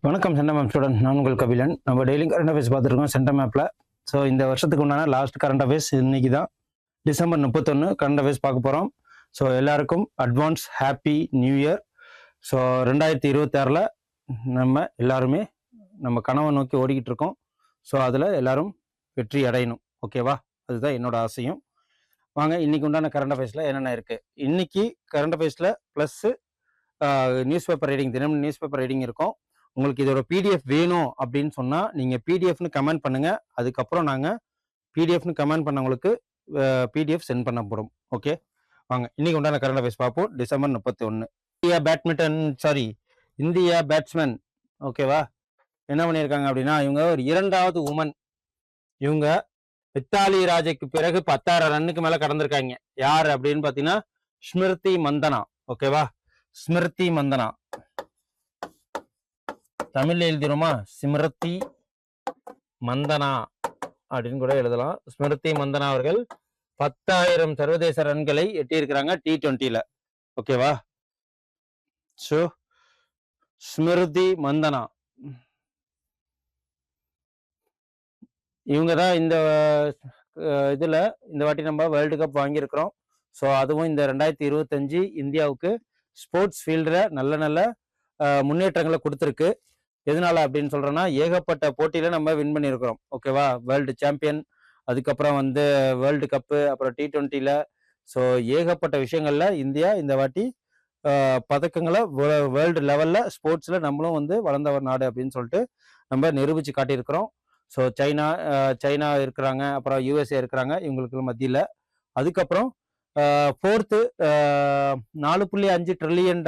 வணக்கம் centum map student, நான் உங்கள் கபிலன். நம்ம டெய்லி கரண்ட் அஃபேர்ஸ் பார்த்துருக்கோம் சென்டம் மேப்பில். ஸோ இந்த வருஷத்துக்கு உண்டான லாஸ்ட் கரண்ட் அஃபேர்ஸ் இன்னைக்கு தான், டிசம்பர் 31 கரண்ட் அஃபேர்ஸ் பார்க்க போகிறோம். ஸோ எல்லாருக்கும் advance happy new year. So 2026 நம்ம எல்லாருமே நம்ம கனவை நோக்கி ஓடிக்கிட்டு இருக்கோம். ஸோ அதில் எல்லாரும் வெற்றி அடையணும், ஓகேவா? அதுதான் என்னோட ஆசையும். வாங்க இன்னைக்கு உண்டான கரண்ட் அஃபேர்ஸில் என்னென்ன இருக்குது. இன்னைக்கு கரண்ட் அஃபேர்ஸில் ப்ளஸ்ஸு நியூஸ் பேப்பர் ரீடிங், தினமும் நியூஸ் பேப்பர் ரீடிங் இருக்கும். உங்களுக்கு இதோட பிடிஎஃப் வேணும் அப்படின்னு சொன்னால் நீங்கள் பிடிஎஃப்னு கமெண்ட் பண்ணுங்கள். அதுக்கப்புறம் நாங்கள் பிடிஎஃப்னு கமெண்ட் பண்ணவங்களுக்கு பிடிஎஃப் சென்ட் பண்ண போகிறோம். ஓகே, வாங்க இன்னைக்கு உண்டான கரண்ட் அஃபேர்ஸ் பார்ப்போம். டிசம்பர் 31 இந்தியா பேட்ஸ்மேன், ஓகேவா, என்ன பண்ணியிருக்காங்க அப்படின்னா, இவங்க ஒரு 2வது உமன். இவங்க மித்தாலி ராஜுக்கு பிறகு 10,000 ரன்னுக்கு மேலே கடந்திருக்காங்க. யார் அப்படின்னு பார்த்தீங்கன்னா ஸ்மிருதி மந்தனா, ஓகேவா? ஸ்மிருதி மந்தனா தமிழ்ல எழுதிடுமா, ஸ்மிருதி மந்தனா அப்படின்னு கூட எழுதலாம். ஸ்மிருதி மந்தனா அவர்கள் 10,000 சர்வதேச ரன்களை எட்டியிருக்கிறாங்க T20ல, ஓகேவா? ஸோ ஸ்மிருதி மந்தனா இவங்க தான் இந்த இதுல இந்த வாட்டி நம்ம வேர்ல்டு கப் வாங்கியிருக்கிறோம். ஸோ அதுவும் இந்த 2025 இந்தியாவுக்கு ஸ்போர்ட்ஸ் ஃபீல்டில் நல்ல நல்ல முன்னேற்றங்களை கொடுத்துருக்கு. எதனால அப்படின்னு சொல்றேன்னா, ஏகப்பட்ட போட்டியில நம்ம வின் பண்ணியிருக்கிறோம், ஓகேவா? வேர்ல்டு சாம்பியன், அதுக்கப்புறம் வந்து வேர்ல்டு கப்பு, அப்புறம் T20ல. ஸோ ஏகப்பட்ட விஷயங்கள்ல இந்தியா இந்த வாட்டி பதக்கங்களை வேர்ல்டு லெவல்ல ஸ்போர்ட்ஸ்ல நம்மளும் வந்து வளர்ந்த ஒரு நாடு அப்படின்னு சொல்லிட்டு நம்ம நிரூபிச்சு காட்டியிருக்கிறோம். ஸோ சைனா இருக்கிறாங்க, அப்புறம் USA இருக்கிறாங்க இவங்களுக்கு மத்தியில். அதுக்கப்புறம் 4th $4.5 ட்ரில்லியன்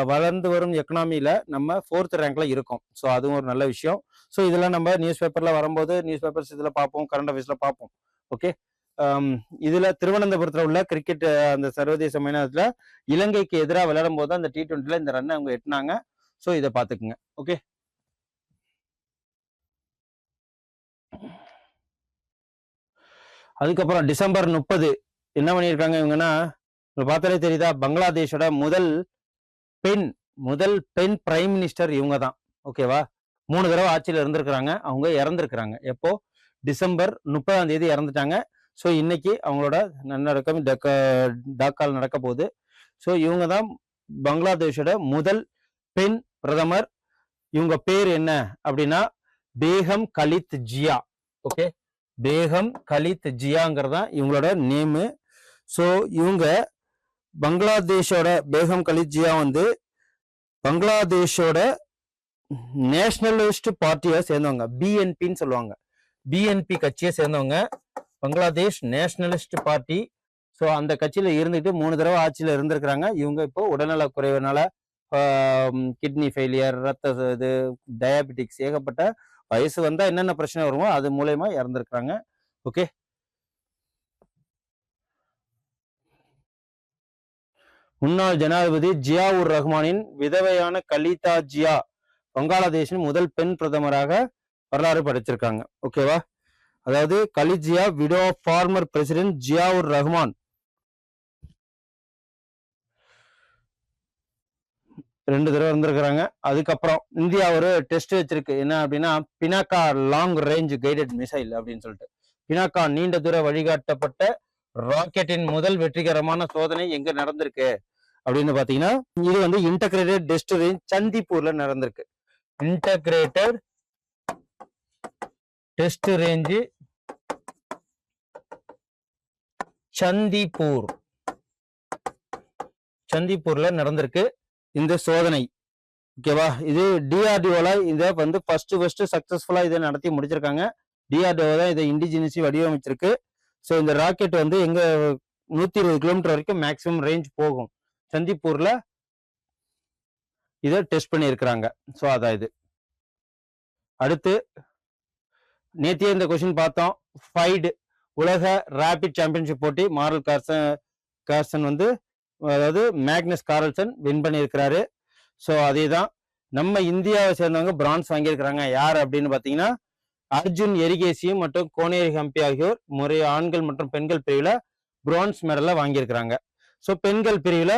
வளர்ந்து வரும் எக்கனாமியில நம்ம 4th ரேங்க்ல இருக்கோம். ஸோ அதுவும் ஒரு நல்ல விஷயம். ஸோ இதெல்லாம் நம்ம நியூஸ் பேப்பர்ல வரும்போது நியூஸ் பேப்பர்ஸ் இதில் பார்ப்போம், கரண்ட் அஃபேர்ஸ்ல பார்ப்போம். ஓகே, இதுல திருவனந்தபுரத்தில் உள்ள கிரிக்கெட் அந்த சர்வதேச மைதானத்துல இலங்கைக்கு எதிராக விளையாடும் போது அந்த T20ல இந்த ரன்னை அவங்க எட்டினாங்க. ஸோ இதை பார்த்துக்குங்க. ஓகே, அதுக்கப்புறம் டிசம்பர் 30 என்ன பண்ணியிருக்காங்க இவங்கன்னா, பார்த்தாலே தெரியுதா, பங்களாதேஷோட முதல் பெண் பிரைம் மினிஸ்டர் இவங்க தான், ஓகேவா? 3 தடவை ஆட்சியில் இருந்திருக்கிறாங்க. அவங்க இறந்துருக்கிறாங்க. எப்போ? டிசம்பர் 30 இறந்துட்டாங்க. ஸோ இன்னைக்கு அவங்களோட நன்னடக்கம் டாக்கால் நடக்க போகுது. ஸோ இவங்க தான் பங்களாதேஷோட முதல் பெண் பிரதமர். இவங்க பேர் என்ன அப்படின்னா பேகம் கலித் ஜியா. ஓகே, பேகம் கலித் ஜியாங்கிறதான் இவங்களோட நேமு. ஸோ இவங்க பங்களாதேஷோட பேகம் கலித் ஜியா வந்து பங்களாதேஷோட நேஷனலிஸ்ட் பார்ட்டியை சேர்ந்தவங்க, BNPன்னு சொல்லுவாங்க. BNP கட்சியை சேர்ந்தவங்க, பங்களாதேஷ் நேஷனலிஸ்ட் பார்ட்டி. ஸோ அந்த கட்சியில இருந்துட்டு 3 தடவை ஆட்சியில இருந்திருக்கிறாங்க. இவங்க இப்போ உடல்நல குறைவுனால கிட்னி ஃபெயிலியர், ரத்த இது, டயாபெட்டிக்ஸ், ஏகப்பட்ட வயசு வந்தா என்னென்ன பிரச்சனை வருமோ அது மூலயமா இறந்துருக்கிறாங்க. ஓகே, முன்னாள் ஜனாதிபதி ஜியாவுர் ரஹ்மானின் விதவையான கலிதா ஜியா பங்களாதேஷின் முதல் பெண் பிரதமராக வரலாறு படைச்சிருக்காங்க, ஓகேவா? அதாவது Khaleda Zia, widow of former president Ziaur Rahman. 2 தடவை இருந்திருக்கிறாங்க. அதுக்கப்புறம் இந்தியா ஒரு டெஸ்ட் வச்சிருக்கு, என்ன அப்படின்னா Pinaka long range guided missile அப்படின்னு சொல்லிட்டு. பினாக்கா நீண்ட தூர வழிகாட்டப்பட்ட ராக்கெட்டின் முதல் வெற்றிகரமான சோதனை எங்க நடந்திருக்கு அப்படின்னு பாத்தீங்கன்னா, இது வந்து இன்டகிரேட்டட் டெஸ்ட் ரேஞ்ச் சந்திப்பூர்ல நடந்திருக்கு. இன்டகிரேட்டட் டெஸ்ட் ரேஞ்சு சந்திப்பூர்ல நடந்திருக்கு இந்த சோதனை, ஓகேவா? இது DRDOல இதை வந்து ஃபர்ஸ்ட் சக்சஸ்ஃபுல்லா இதை நடத்தி முடிச்சிருக்காங்க. DRDO தான் இதை இண்டிஜினியஸி வடிவமைச்சிருக்கு. ஸோ இந்த ராக்கெட் வந்து எங்க 120 கிலோமீட்டர் வரைக்கும் மேக்சிமம் ரேஞ்ச் போகும். சந்திப்பூர்ல இதை டெஸ்ட் பண்ணியிருக்கிறாங்க. ஸோ அதான் இது. அடுத்து நேத்தியே இந்த கொஸ்டின் பார்த்தோம். ஃபைடு உலக ரேபிட் சாம்பியன்ஷிப் போட்டி மாரல் கார்சன் வந்து, அதாவது மேக்னஸ் கார்ல்சன் வின் பண்ணியிருக்கிறாரு. ஸோ அதே தான் நம்ம இந்தியாவை சேர்ந்தவங்க பிரான்ஸ் வாங்கியிருக்கிறாங்க. யார் அப்படின்னு பார்த்தீங்கன்னா அர்ஜுன் எரிகேசியும் மற்றும் கோனேரி ஹம்பி ஆகியோர் முறைய ஆண்கள் மற்றும் பெண்கள் பிரிவில் பிரான்ஸ் மெடலை வாங்கியிருக்கிறாங்க. ஸோ பெண்கள் பிரிவில்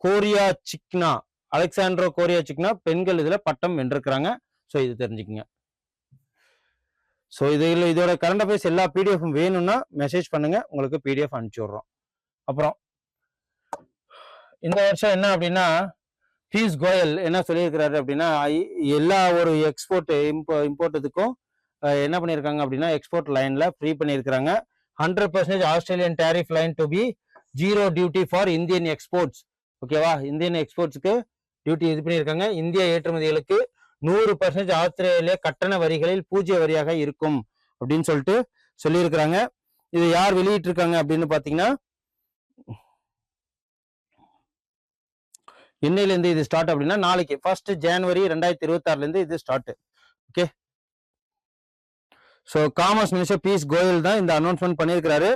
கோரியா சிக்னா, அலெக்சாண்ட்ரோ கோரியா சிக்னா பெண்கள் இதில் பட்டம் வென்றிருக்கிறாங்க. ஸோ இது தெரிஞ்சுக்கங்க. ஸோ இதோட கரண்ட் அஃபேர்ஸ் எல்லா பிடிஎஃப்பும் வேணும்னா மெசேஜ் பண்ணுங்க, உங்களுக்கு பிடிஎஃப் அனுப்பிச்சி விட்றோம். அப்புறம் இந்த வருஷம் என்ன அப்படின்னா, பியூஷ் கோயல் என்ன சொல்லியிருக்கிறாரு அப்படின்னா, எல்லா ஒரு எக்ஸ்போர்ட் இம்போர்ட்டுக்கும் என்ன பண்ணியிருக்காங்க அப்படின்னா, எக்ஸ்போர்ட் லைன்ல ஃப்ரீ பண்ணியிருக்கிறாங்க. 100% Australian tariff line to be 0 duty for Indian exports. ஓகேவா, இந்தியன் எக்ஸ்போர்ட்ஸ்க்கு டியூட்டி இது பண்ணியிருக்காங்க. இந்திய ஏற்றுமதிகளுக்கு 100% ஆஸ்திரேலிய கட்டண வரிகளில் பூஜ்ய வரியாக இருக்கும் அப்படின்னு சொல்லிட்டு சொல்லியிருக்கிறாங்க. இது யார் வெளியிட்டு இருக்காங்க அப்படின்னு பாத்தீங்கன்னா, இன்னையிலேருந்து இது ஸ்டார்ட் அப்படின்னா நாளைக்கு 1 ஜனவரி 2026 இது start. Okay, so commerce minister Piyush Goyal தான் இந்த அனௌன்ஸ்மெண்ட் பண்ணியிருக்கிறாரு.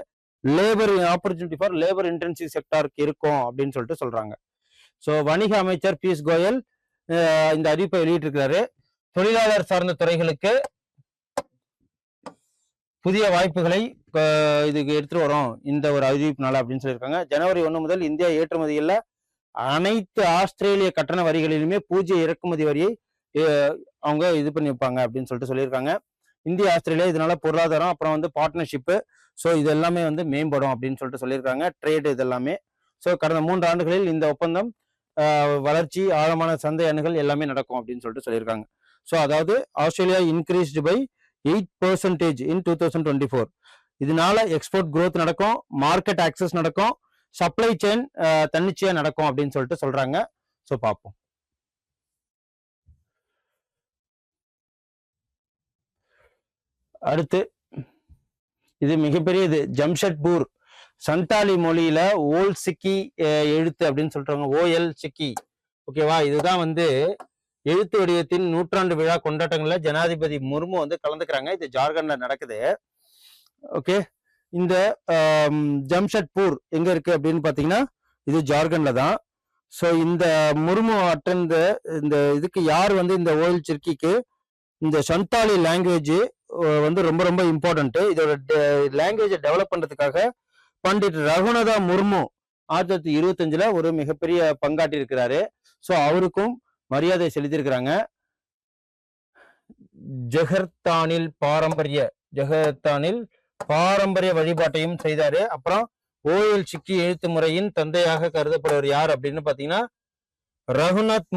Labour opportunity for labour intensive செக்டாருக்கு இருக்கும் அப்படின்னு சொல்லிட்டு சொல்றாங்க. ஸோ வணிக அமைச்சர் பியூஷ் கோயல் இந்த அறிவிப்பை வெளியிட்டிருக்கிறாரு. தொழிலாளர் சார்ந்த துறைகளுக்கு புதிய வாய்ப்புகளை இதுக்கு எடுத்துட்டு வரோம் இந்த ஒரு அறிவிப்புனால அப்படின்னு சொல்லியிருக்காங்க. ஜனவரி 1 முதல் இந்தியா ஏற்றுமதியில் அனைத்து ஆஸ்திரேலிய கட்டண வரிகளிலுமே பூஜ்ய இறக்குமதி வரியை அவங்க இது பண்ணி வைப்பாங்க அப்படின்னு சொல்லிட்டு சொல்லியிருக்காங்க. இந்தியா ஆஸ்திரேலியா இதனால பொருளாதாரம் அப்புறம் வந்து பார்ட்னர்ஷிப்பு, ஸோ இது எல்லாமே வந்து மேம்படும் அப்படின்னு சொல்லிட்டு சொல்லியிருக்காங்க. ட்ரேடு இது எல்லாமே. ஸோ கடந்த 3 ஆண்டுகளில் இந்த ஒப்பந்தம் வளர்ச்சி, ஆழமான சந்தை அணுகல் எல்லாமே நடக்கும் அப்படின்னு சொல்லிட்டு சொல்லியிருக்காங்க. ஸோ அதாவது ஆஸ்திரேலியா இன்க்ரீஸ்டு பை 8% இன் 2024. இதனால எக்ஸ்போர்ட் growth நடக்கும், மார்க்கெட் ஆக்சஸ் நடக்கும், சப்ளை செயின் தன்னிச்சையா நடக்கும் அப்படின்னு சொல்லிட்டு சொல்றாங்க. ஸோ பார்ப்போம். அடுத்து இது மிகப்பெரியது, ஜம்ஷெட்பூர் சந்தாலி மொழியில ஓல் சிக்கி எழுத்து அப்படின்னு சொல்றாங்க, OL சிக்கி. ஓகேவா, இதுதான் வந்து எழுத்து வடிவத்தின் 100ஆண்டு விழா கொண்டாட்டங்கள்ல ஜனாதிபதி முர்மு வந்து கலந்துக்கிறாங்க. இது ஜார்க்கண்ட்ல நடக்குது. ஓகே, இந்த ஜம்ஷெட்பூர் எங்க இருக்கு அப்படின்னு பாத்தீங்கன்னா இது ஜார்க்கண்ட்ல தான். ஸோ இந்த முர்மு அட்டெண்ட் இந்த இதுக்கு யார் வந்து இந்த OL சிக்கிக்கு இந்த சந்தாலி லாங்குவேஜ் வந்து ரொம்ப ரொம்ப இம்பார்ட்டன்ட். இதோட லாங்குவேஜை டெவலப் பண்றதுக்காக பண்டிட் ரகுநாதா முர்மு 1925 ஒரு மிகப்பெரிய பங்காற்றி இருக்கிறாரு. ஸோ அவருக்கும் மரியாதை செலுத்தியிருக்கிறாங்க. ஜெகர்தானில் பாரம்பரிய வழிபாட்டையும் செய்தாரு. அப்புறம் OL சிக்கி எழுத்து முறையின் தந்தையாக கருதப்படுவர் யார் அப்படின்னு பாத்தீங்கன்னா ரகுநாத்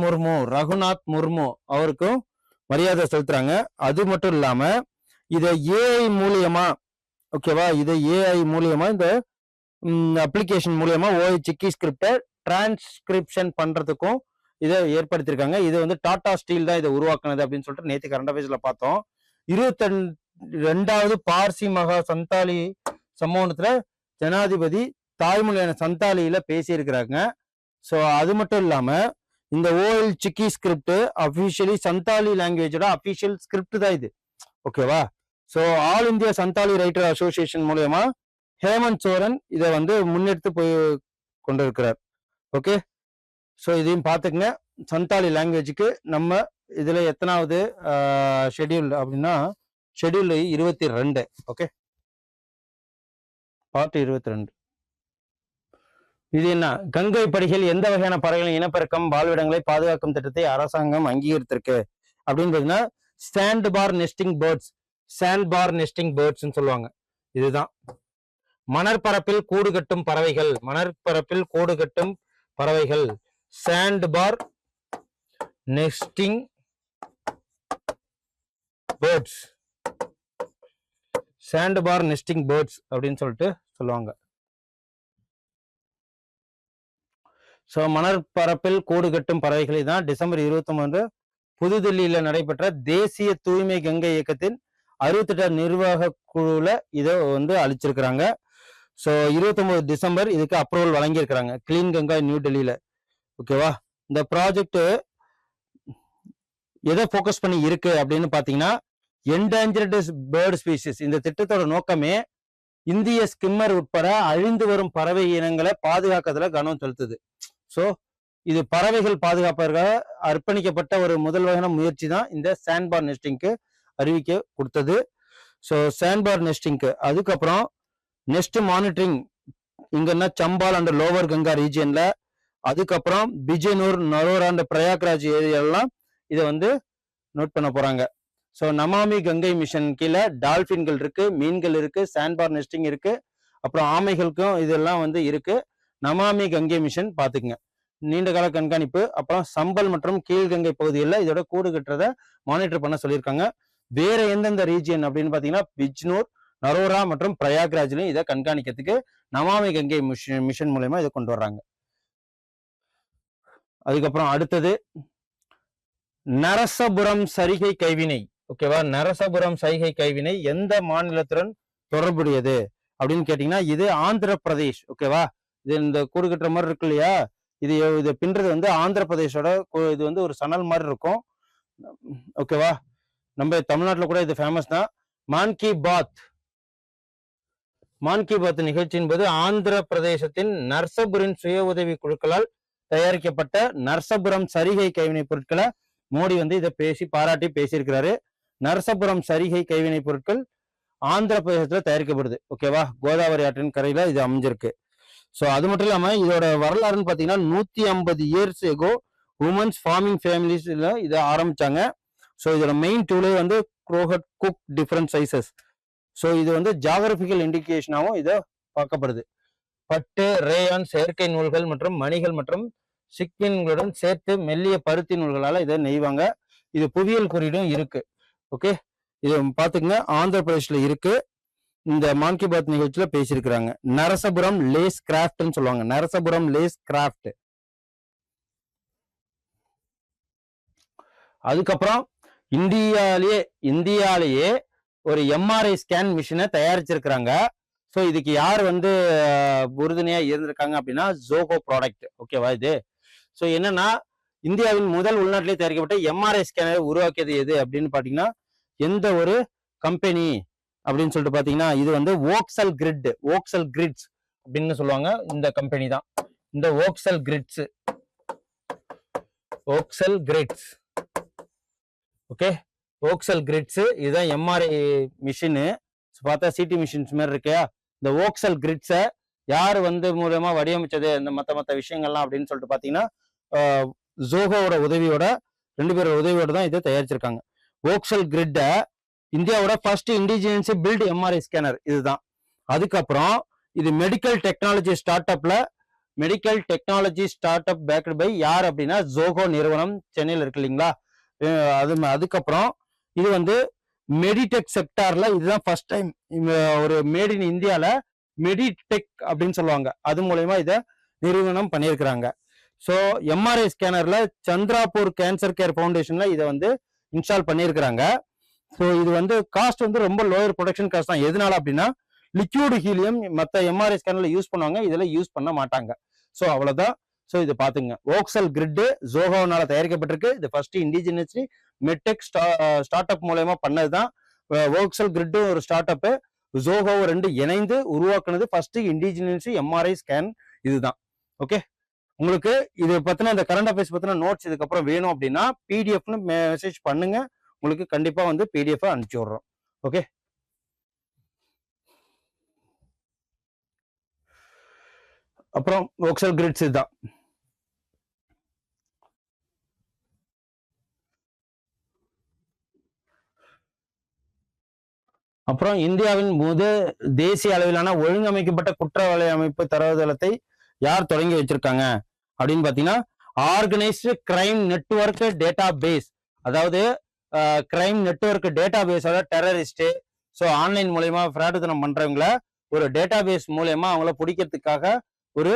முர்மு அவருக்கும் மரியாதை செலுத்துறாங்க. அது மட்டும் இல்லாம இதை AI மூலியமா, ஓகேவா, இதை AI மூலியமா இந்த அப்ளிகேஷன் மூலியமா OL சிக்கி ஸ்கிரிப்டை டிரான்ஸ்கிரிப்ஷன் பண்றதுக்கும் இதை ஏற்படுத்தியிருக்காங்க. இது வந்து டாடா ஸ்டீல் தான் இதை உருவாக்குனது அப்படின்னு சொல்லிட்டு நேற்று கரண்ட் அஃபேர்ஸ்ல பார்த்தோம். 22வது பார்சி மகா சந்தாலி சம்மேளனத்துல ஜனாதிபதி தாய்மொழியான சந்தாலியில பேசியிருக்கிறாங்க. ஸோ அது மட்டும் இல்லாம இந்த OL Chiki script officially Santhali லாங்குவேஜோட அபிஷியல் ஸ்கிரிப்ட் தான் இது. ஓகேவா, so all India Santhali writer association மூலயமா ஹேமந்த் சோரன் இதை வந்து முன்னெடுத்து போய் கொண்டிருக்கிறார். ஓகே, ஸோ இதையும் பார்த்துக்குங்க. சந்தாலி லாங்குவேஜுக்கு நம்ம இதுல எத்தனாவது ஷெட்யூல் அப்படின்னா ஷெட்யூல் 22. Okay, part 22. இது என்ன, கங்கை படிகள் எந்த வகையான பறவைகளின் இனப்பெருக்கம் வாழ்விடங்களை பாதுகாக்கும் திட்டத்தை அரசாங்கம் அங்கீகரித்திருக்கு அப்படின்னு பார்த்தீங்கன்னா சாண்ட் பார் நெஸ்டிங் பேர்ட்ஸ் சொல்லுவாங்க. இதுதான் மணற்பரப்பில் கூடு கட்டும் பறவைகள் சாண்ட் பார் நெஸ்டிங் பேர்ட்ஸ் அப்படின்னு சொல்லிட்டு சொல்லுவாங்க. ஸோ மணற்பரப்பில் கூடு கட்டும் பறவைகளை தான் டிசம்பர் 23 புதுதில்லியில நடைபெற்ற தேசிய தூய்மை கங்கை இயக்கத்தின் 68 நிர்வாக குழுல இதை வந்து அளிச்சிருக்கிறாங்க. ஸோ 29 டிசம்பர் இதுக்கு அப்ரூவல் வழங்கியிருக்கிறாங்க கிளீன் கங்கா நியூ டெல்லியில. ஓகேவா, இந்த ப்ராஜெக்ட் எதை ஃபோக்கஸ் பண்ணி இருக்கு அப்படின்னு பாத்தீங்கன்னா என்டேஞ்சர்டு பேர்ட் ஸ்பீசிஸ். இந்த திட்டத்தோட நோக்கமே இந்திய ஸ்கிம்மர் உட்பட அழிந்து வரும் பறவை இனங்களை பாதுகாக்கிறதுல கவனம் செலுத்துது. ஸோ இது பறவைகள் பாதுகாப்பதற்காக அர்ப்பணிக்கப்பட்ட ஒரு முதல் வகையான முயற்சி தான் இந்த சாண்ட்பார் நெஸ்டிங்க்கு அறிவிக்க கொடுத்தது. ஸோ சாண்ட்பார் நெஸ்டிங்க்கு அதுக்கப்புறம் நெஸ்ட் மானிட்டரிங் இங்கன்னா சம்பால் அண்ட் லோவர் கங்கா ரீஜியன்ல, அதுக்கப்புறம் பிஜனூர், நரோரா அண்ட் பிரயாக்ராஜ் ஏரியாலாம் இதை வந்து நோட் பண்ண போறாங்க. ஸோ நமாமி கங்கை மிஷன் கீழே டால்பின்கள் இருக்கு, மீன்கள் இருக்கு, சாண்ட்பார் நெஸ்டிங் இருக்கு, அப்புறம் ஆமைகளுக்கும் இதெல்லாம் வந்து இருக்கு. நமாமி கங்கை மிஷன் பாத்துக்குங்க, நீண்ட கால கண்காணிப்பு. அப்புறம் சம்பல் மற்றும் கீழ்கங்கை பகுதிகளில் இதோட கூடு கட்டுறதை மானிட்டர் பண்ண சொல்லியிருக்காங்க. வேற எந்தெந்த ரீஜியன் அப்படின்னு பாத்தீங்கன்னா பிஜ்னூர், நரோரா மற்றும் பிரயாக்ராஜ்லையும் இதை கண்காணிக்கிறதுக்கு நமாமி கங்கை மிஷன் மூலயமா இதை கொண்டு வர்றாங்க. அதுக்கப்புறம் அடுத்தது நரசபுரம் சரிகை கைவினை. ஓகேவா, நரசபுரம் சைகை கைவினை எந்த மாநிலத்துடன் தொடர்புடையது அப்படின்னு கேட்டீங்கன்னா இது ஆந்திர பிரதேஷ். ஓகேவா, இது இந்த கூடு கட்டுற மாதிரி இருக்கு இல்லையா, இது பின்றது வந்து ஆந்திர பிரதேஷோட இது வந்து ஒரு சணல் மாதிரி இருக்கும். ஓகேவா, நம்ம தமிழ்நாட்டில் கூட இது ஃபேமஸ் தான். மான் கி பாத் நிகழ்ச்சியின் போது ஆந்திர பிரதேசத்தின் நர்சபுரின் சுய உதவி குழுக்களால் தயாரிக்கப்பட்ட நர்சபுரம் சரிகை கைவினை பொருட்களை மோடி வந்து இதை பாராட்டி பேசியிருக்கிறாரு. நரசபுரம் சரிகை கைவினை பொருட்கள் ஆந்திர பிரதேசத்துல தயாரிக்கப்படுது. ஓகேவா, கோதாவரி ஆற்றின் கரையில இது அமைஞ்சிருக்கு. ஸோ அது மட்டும் இல்லாம இதோட வரலாறுன்னு பாத்தீங்கன்னா 150 இயர்ஸ் எகோ உமன்ஸ் ஃபார்மிங் ஃபேமிலிஸ்ல இதை ஆரம்பிச்சாங்க. ஸோ இதோட மெயின் டூலே வந்து க்ரோஹட் குக் டிஃபரண்ட் சைசஸ். ஸோ இது வந்து ஜாகிரபிக்கல் இண்டிகேஷனாகவும் இதை பார்க்கப்படுது. பட்டு, ரேயான், செயற்கை நூல்கள் மற்றும் மணிகள் மற்றும் சிக்வின்களுடன் சேர்த்து மெல்லிய பருத்தி நூல்களால இதை நெய்வாங்க. இது புவியியல் குறியீடும் இருக்கு. ஓகே, இது பாத்துக்கங்க, ஆந்திர பிரதேஷ்ல இருக்கு. இந்த மான் கி பாத் நிகழ்ச்சியில பேசியிருக்கிறாங்க. நரசபுரம் லேஸ் கிராஃப்ட்னு சொல்லுவாங்க, நரசபுரம் லேஸ் கிராஃப்ட். அதுக்கப்புறம் இந்தியாலேயே ஒரு எம்ஆர்ஐ ஸ்கேன் மிஷினை தயாரிச்சிருக்கிறாங்க. ஸோ இதுக்கு யார் வந்து உறுதுணையா இருந்திருக்காங்க அப்படின்னா ஜோகோ ப்ராடக்ட். ஓகேவா, இது ஸோ என்னன்னா இந்தியாவின் முதல் உள்நாட்டிலே தயாரிக்கப்பட்ட எம்ஆர்ஐ ஸ்கேனர் உருவாக்கியது எது அப்படின்னு பாத்தீங்கன்னா எந்த ஒரு கம்பெனி அப்படின்னு சொல்லிட்டு பாத்தீங்கன்னா இது வந்து ஓக்சல் கிரிட்ஸ் அப்படின்னு சொல்லுவாங்க. இந்த கம்பெனி தான் இந்த ஓக்சல் கிரிட்ஸ். ஓகே, ஓக்சல் கிரிட்ஸ் இதுதான் எம்ஆர்ஐ மிஷினு. பார்த்தா சிடி மிஷின்ஸ் மாதிரி இருக்கையா, இந்த ஓக்சல் கிரிட்ஸை யார் வந்து மூலமா வடிவமைச்சது இந்த மற்ற விஷயங்கள்லாம் அப்படின்னு சொல்லிட்டு பாத்தீங்கன்னா ஜோகோவோட உதவியோட, 2 பேரோட உதவியோட தான் இதை தயாரிச்சிருக்காங்க. ஓக்சல் கிரிட்டை இந்தியாவோட first indigenous built MRI scanner இதுதான். அதுக்கப்புறம் இது medical technology start up backed by யார் அப்படின்னா ஜோகோ நிறுவனம், சென்னையில் இருக்கு இல்லைங்களா. அதுக்கப்புறம் இது வந்து மெடிடெக் செக்டார்ல இதுதான் ஃபர்ஸ்ட் டைம் ஒரு மேட் இன் இந்தியால மெடிடெக் அப்படின்னு சொல்லுவாங்க, அது மூலயமா இதை நிறுவனம் பண்ணியிருக்கிறாங்க. ஸோ எம்ஆர்ஐ ஸ்கேனர்ல சந்திராபூர் கேன்சர் கேர் ஃபவுண்டேஷன்ல இதை வந்து இன்ஸ்டால் பண்ணியிருக்கிறாங்க. ஸோ இது வந்து காஸ்ட் வந்து ரொம்ப லோயர் ப்ரொடக்ஷன் காஸ்ட் தான். எதனால அப்படின்னா லிக்யூடு ஹீலியம் மற்ற எம்ஆர்ஐ ஸ்கேனர்ல யூஸ் பண்ணுவாங்க, இதுல யூஸ் பண்ண மாட்டாங்க. ஸோ அவ்வளவுதான். ஸோ இது பாத்துங்க, ஓக்சல் கிரிட் ஜோகோனால தயாரிக்கப்பட்டிருக்கு. இது first indigenous MedTech start up மூலயமா பண்ணதுதான். ஓக்சல் கிரிட் ஒரு ஸ்டார்ட் அப், ஜோகோ 2 இணைந்து உருவாக்குனது ஃபர்ஸ்ட் இண்டிஜினஸ் எம்ஆர்ஐ ஸ்கேன் இதுதான். ஓகே, உங்களுக்கு இது பத்தின இந்த கரண்ட் அஃபேர்ஸ் பத்தின நோட்ஸ் இதுக்கப்புறம் வேணும் அப்படின்னா பிடிஎஃப்னு மெசேஜ் பண்ணுங்க, உங்களுக்கு கண்டிப்பா வந்து பிடிஎஃப் அனுப்பிச்சு விடுறோம். ஓகே, அப்புறம் ஓக்சல் கிரிட்ஸ் இதுதான். அப்புறம் இந்தியாவின் தேசிய அளவிலான ஒழுங்கமைக்கப்பட்ட குற்ற வலையமைப்பு தரவுதளத்தை யார் தொடங்கி வச்சிருக்காங்க அப்படின்னு பாத்தீங்கன்னா organised crime network data base. அதாவது crime network database terrorist, so online மூலயமா ஃப்ராடுத்தனம் பண்றவங்கள ஒரு டேட்டா பேஸ் மூலயமா அவங்கள பிடிக்கிறதுக்காக ஒரு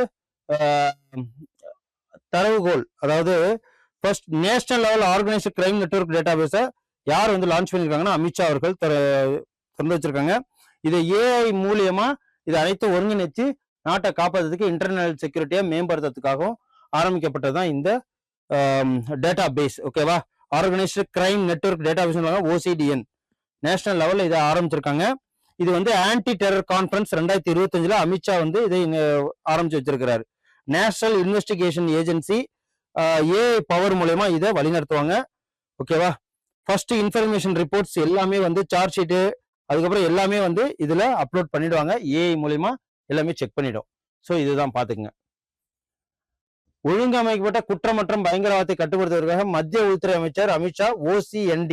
தரவுகோல், அதாவது first national level organised crime network database யார் வந்து லான்ச் பண்ணியிருக்காங்கன்னா அமித்ஷா அவர்கள் திறந்து வச்சிருக்காங்க. இதை ஏஐ மூலியமா இது அனைத்தும் ஒருங்கிணைச்சு நாட்டை காப்பாற்றுறதுக்கு இன்டர்னல் செக்யூரிட்டியை மேம்படுத்துறதுக்காகவும் ஆரம்பிக்கப்பட்டதுதான் இந்த டேட்டா பேஸ். ஓகேவா, organised crime network data base OCDN national லெவல்ல இதை ஆரம்பிச்சிருக்காங்க. இது வந்து ஆன்டி டெரர் கான்ஃபரன்ஸ் 2025 அமித்ஷா வந்து இதை ஆரம்பிச்சு வச்சிருக்கிறாரு. National investigation agency AI power மூலயமா இதை வழிநடத்துவாங்க. ஓகேவா, ஃபர்ஸ்ட் இன்ஃபர்மேஷன் ரிப்போர்ட்ஸ் எல்லாமே வந்து சார்ஜ் ஷீட்டு அதுக்கப்புறம் எல்லாமே வந்து இதுல அப்லோட் பண்ணிடுவாங்க, ஏஐ மூலயமா எல்லாமே செக் பண்ணிடும். ஸோ இதுதான் பாத்துக்குங்க. ஒழுங்கமைக்கப்பட்ட குற்றம் மற்றும் பயங்கரவாதத்தை கட்டுப்படுத்துவதற்காக மத்திய உள்துறை அமைச்சர் அமித்ஷா OCND,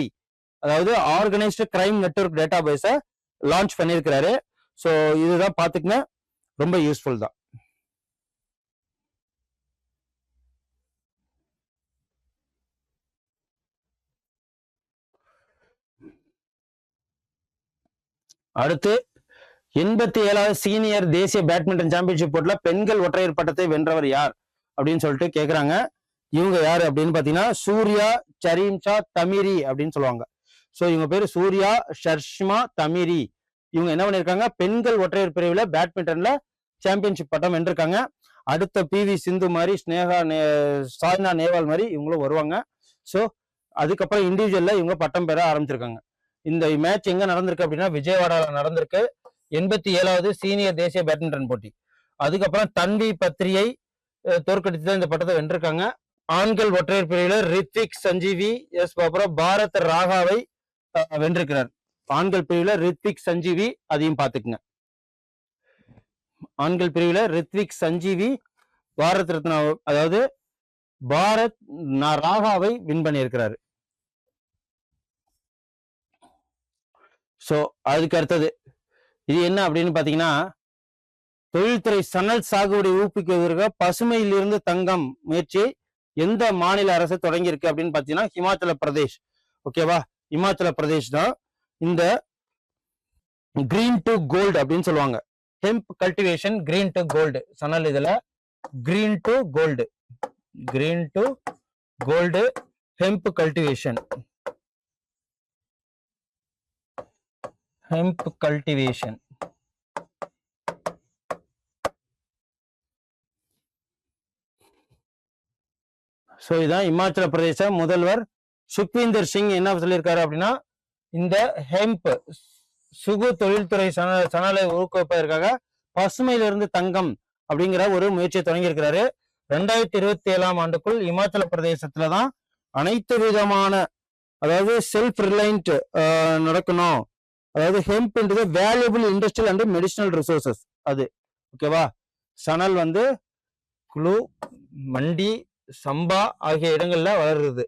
அதாவது organised crime network database launch பண்ணியிருக்கிறாரு. ஸோ இதுதான் பாத்துக்குங்க, ரொம்ப யூஸ்ஃபுல் தான். அடுத்து 87வது சீனியர் தேசிய பேட்மிண்டன் சாம்பியன்ஷிப் போட்டில பெண்கள் ஒற்றையர் பட்டத்தை வென்றவர் யார் அப்படின்னு சொல்லிட்டு கேக்குறாங்க. இவங்க யாரு அப்படின்னு பாத்தீங்கன்னா சூர்யா சரீம்ஷா தமிரி அப்படின்னு சொல்லுவாங்க. ஸோ இவங்க பேரு சூர்யா ஷர்ஷ்மா தமிரி. இவங்க என்ன பண்ணிருக்காங்க, பெண்கள் ஒற்றையர் பிரிவுல பேட்மிண்டன்ல சாம்பியன்ஷிப் பட்டம் வென்றிருக்காங்க. அடுத்த PV சிந்து மாதிரி சாய்னா நேவால் மாதிரி இவங்களும் வருவாங்க. ஸோ அதுக்கப்புறம் இண்டிவிஜுவல்ல இவங்க பட்டம் பெற ஆரம்பிச்சிருக்காங்க. இந்த மேட்ச் எங்க நடந்திருக்கு அப்படின்னா விஜயவாடால நடந்திருக்கு. 87வது சீனியர் தேசிய பேட்மிண்டன் போட்டி. அதுக்கப்புறம் தன்வி பத்ரியை தோற்கடித்து தான் இந்த பட்டத்தை வென்றிருக்காங்க. ஆண்கள் ஒற்றையர் பிரிவில் ரித்விக் சஞ்சீவி அப்புறம் பாரத் ராகாவை வென்றிருக்கிறார். ஆண்கள் பிரிவில் ரித்விக் சஞ்சீவி, அதையும் பார்த்துக்குங்க. ஆண்கள் பிரிவில் ரித்விக் சஞ்சீவி பாரத் ரத்னா, அதாவது பாரத் ராகாவை வின் பண்ணியிருக்கிறாரு. ஸோ அதுக்கு அடுத்தது இது என்ன அப்படின்னு பாத்தீங்கன்னா, தொழில்துறை சணல் சாகுபடி ஊக்குவிப்பதற்காக பசுமையிலிருந்து தங்கம் முயற்சியை எந்த மாநில அரசு தொடங்கியிருக்கு அப்படின்னு பாத்தீங்கன்னா ஹிமாச்சல பிரதேஷ். ஓகேவா, இமாச்சல பிரதேஷ் தான் இந்த கிரீன் டு கோல்டு அப்படின்னு சொல்லுவாங்க. Hemp cultivation green to gold சணல், இதுல green to gold, green to gold hemp cultivation, hemp cultivation. So இதான் இமாச்சல பிரதேச முதல்வர் சுக்வீந்தர் சிங் என்ன சொல்லியிருக்காரு அப்படின்னா, இந்த ஹெம்ப் சுகு தொழில்துறை சணலை ஊக்குவிப்பதற்காக பசுமையிலிருந்து தங்கம் அப்படிங்கிற ஒரு முயற்சியை தொடங்கி இருக்கிறாரு. 2027ஆம் ஆண்டுக்குள் இமாச்சல பிரதேசத்துல தான் அனைத்து விதமான, அதாவது செல்ஃப் ரிலையன்ட் நடக்கணும். அதாவது ஹெம்ப் என்றது valuable industrial and medicinal resources. அது ஓகேவா. சணல் வந்து குழு, மண்டி, சம்பா ஆகிய இடங்கள்ல வளருது.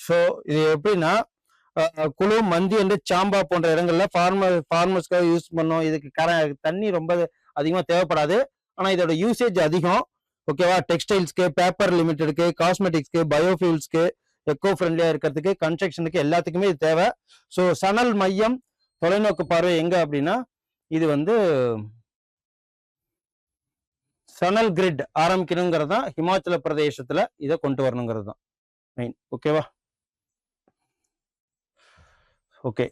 ஸோ இது எப்படின்னா குழு, மந்தி என்று சாம்பா போன்ற இடங்கள்ல ஃபார்மர்ஸ்க்காக யூஸ் பண்ணோம். இதுக்கு தண்ணி ரொம்ப அதிகமா தேவைப்படாது, ஆனா இதோட யூசேஜ் அதிகம். ஓகேவா, டெக்ஸ்டைல்ஸ்க்கு, பேப்பர் லிமிடெடுக்கு, காஸ்மெட்டிக்ஸ்க்கு, பயோஃபியூல்ஸ்க்கு, எக்கோ ஃப்ரெண்ட்லியா இருக்கிறதுக்கு, கன்ஸ்ட்ரக்ஷனுக்கு எல்லாத்துக்குமே இது தேவை. ஸோ சணல் மையம் தொலைநோக்கு பார்வை எங்க அப்படின்னா, இது வந்து சணல் கிரிட் ஆரம்பிக்கணுங்கிறது தான் ஹிமாச்சல பிரதேசத்துல இதை கொண்டு வரணுங்கிறது தான் மெயின். ஓகேவா, ஓகே,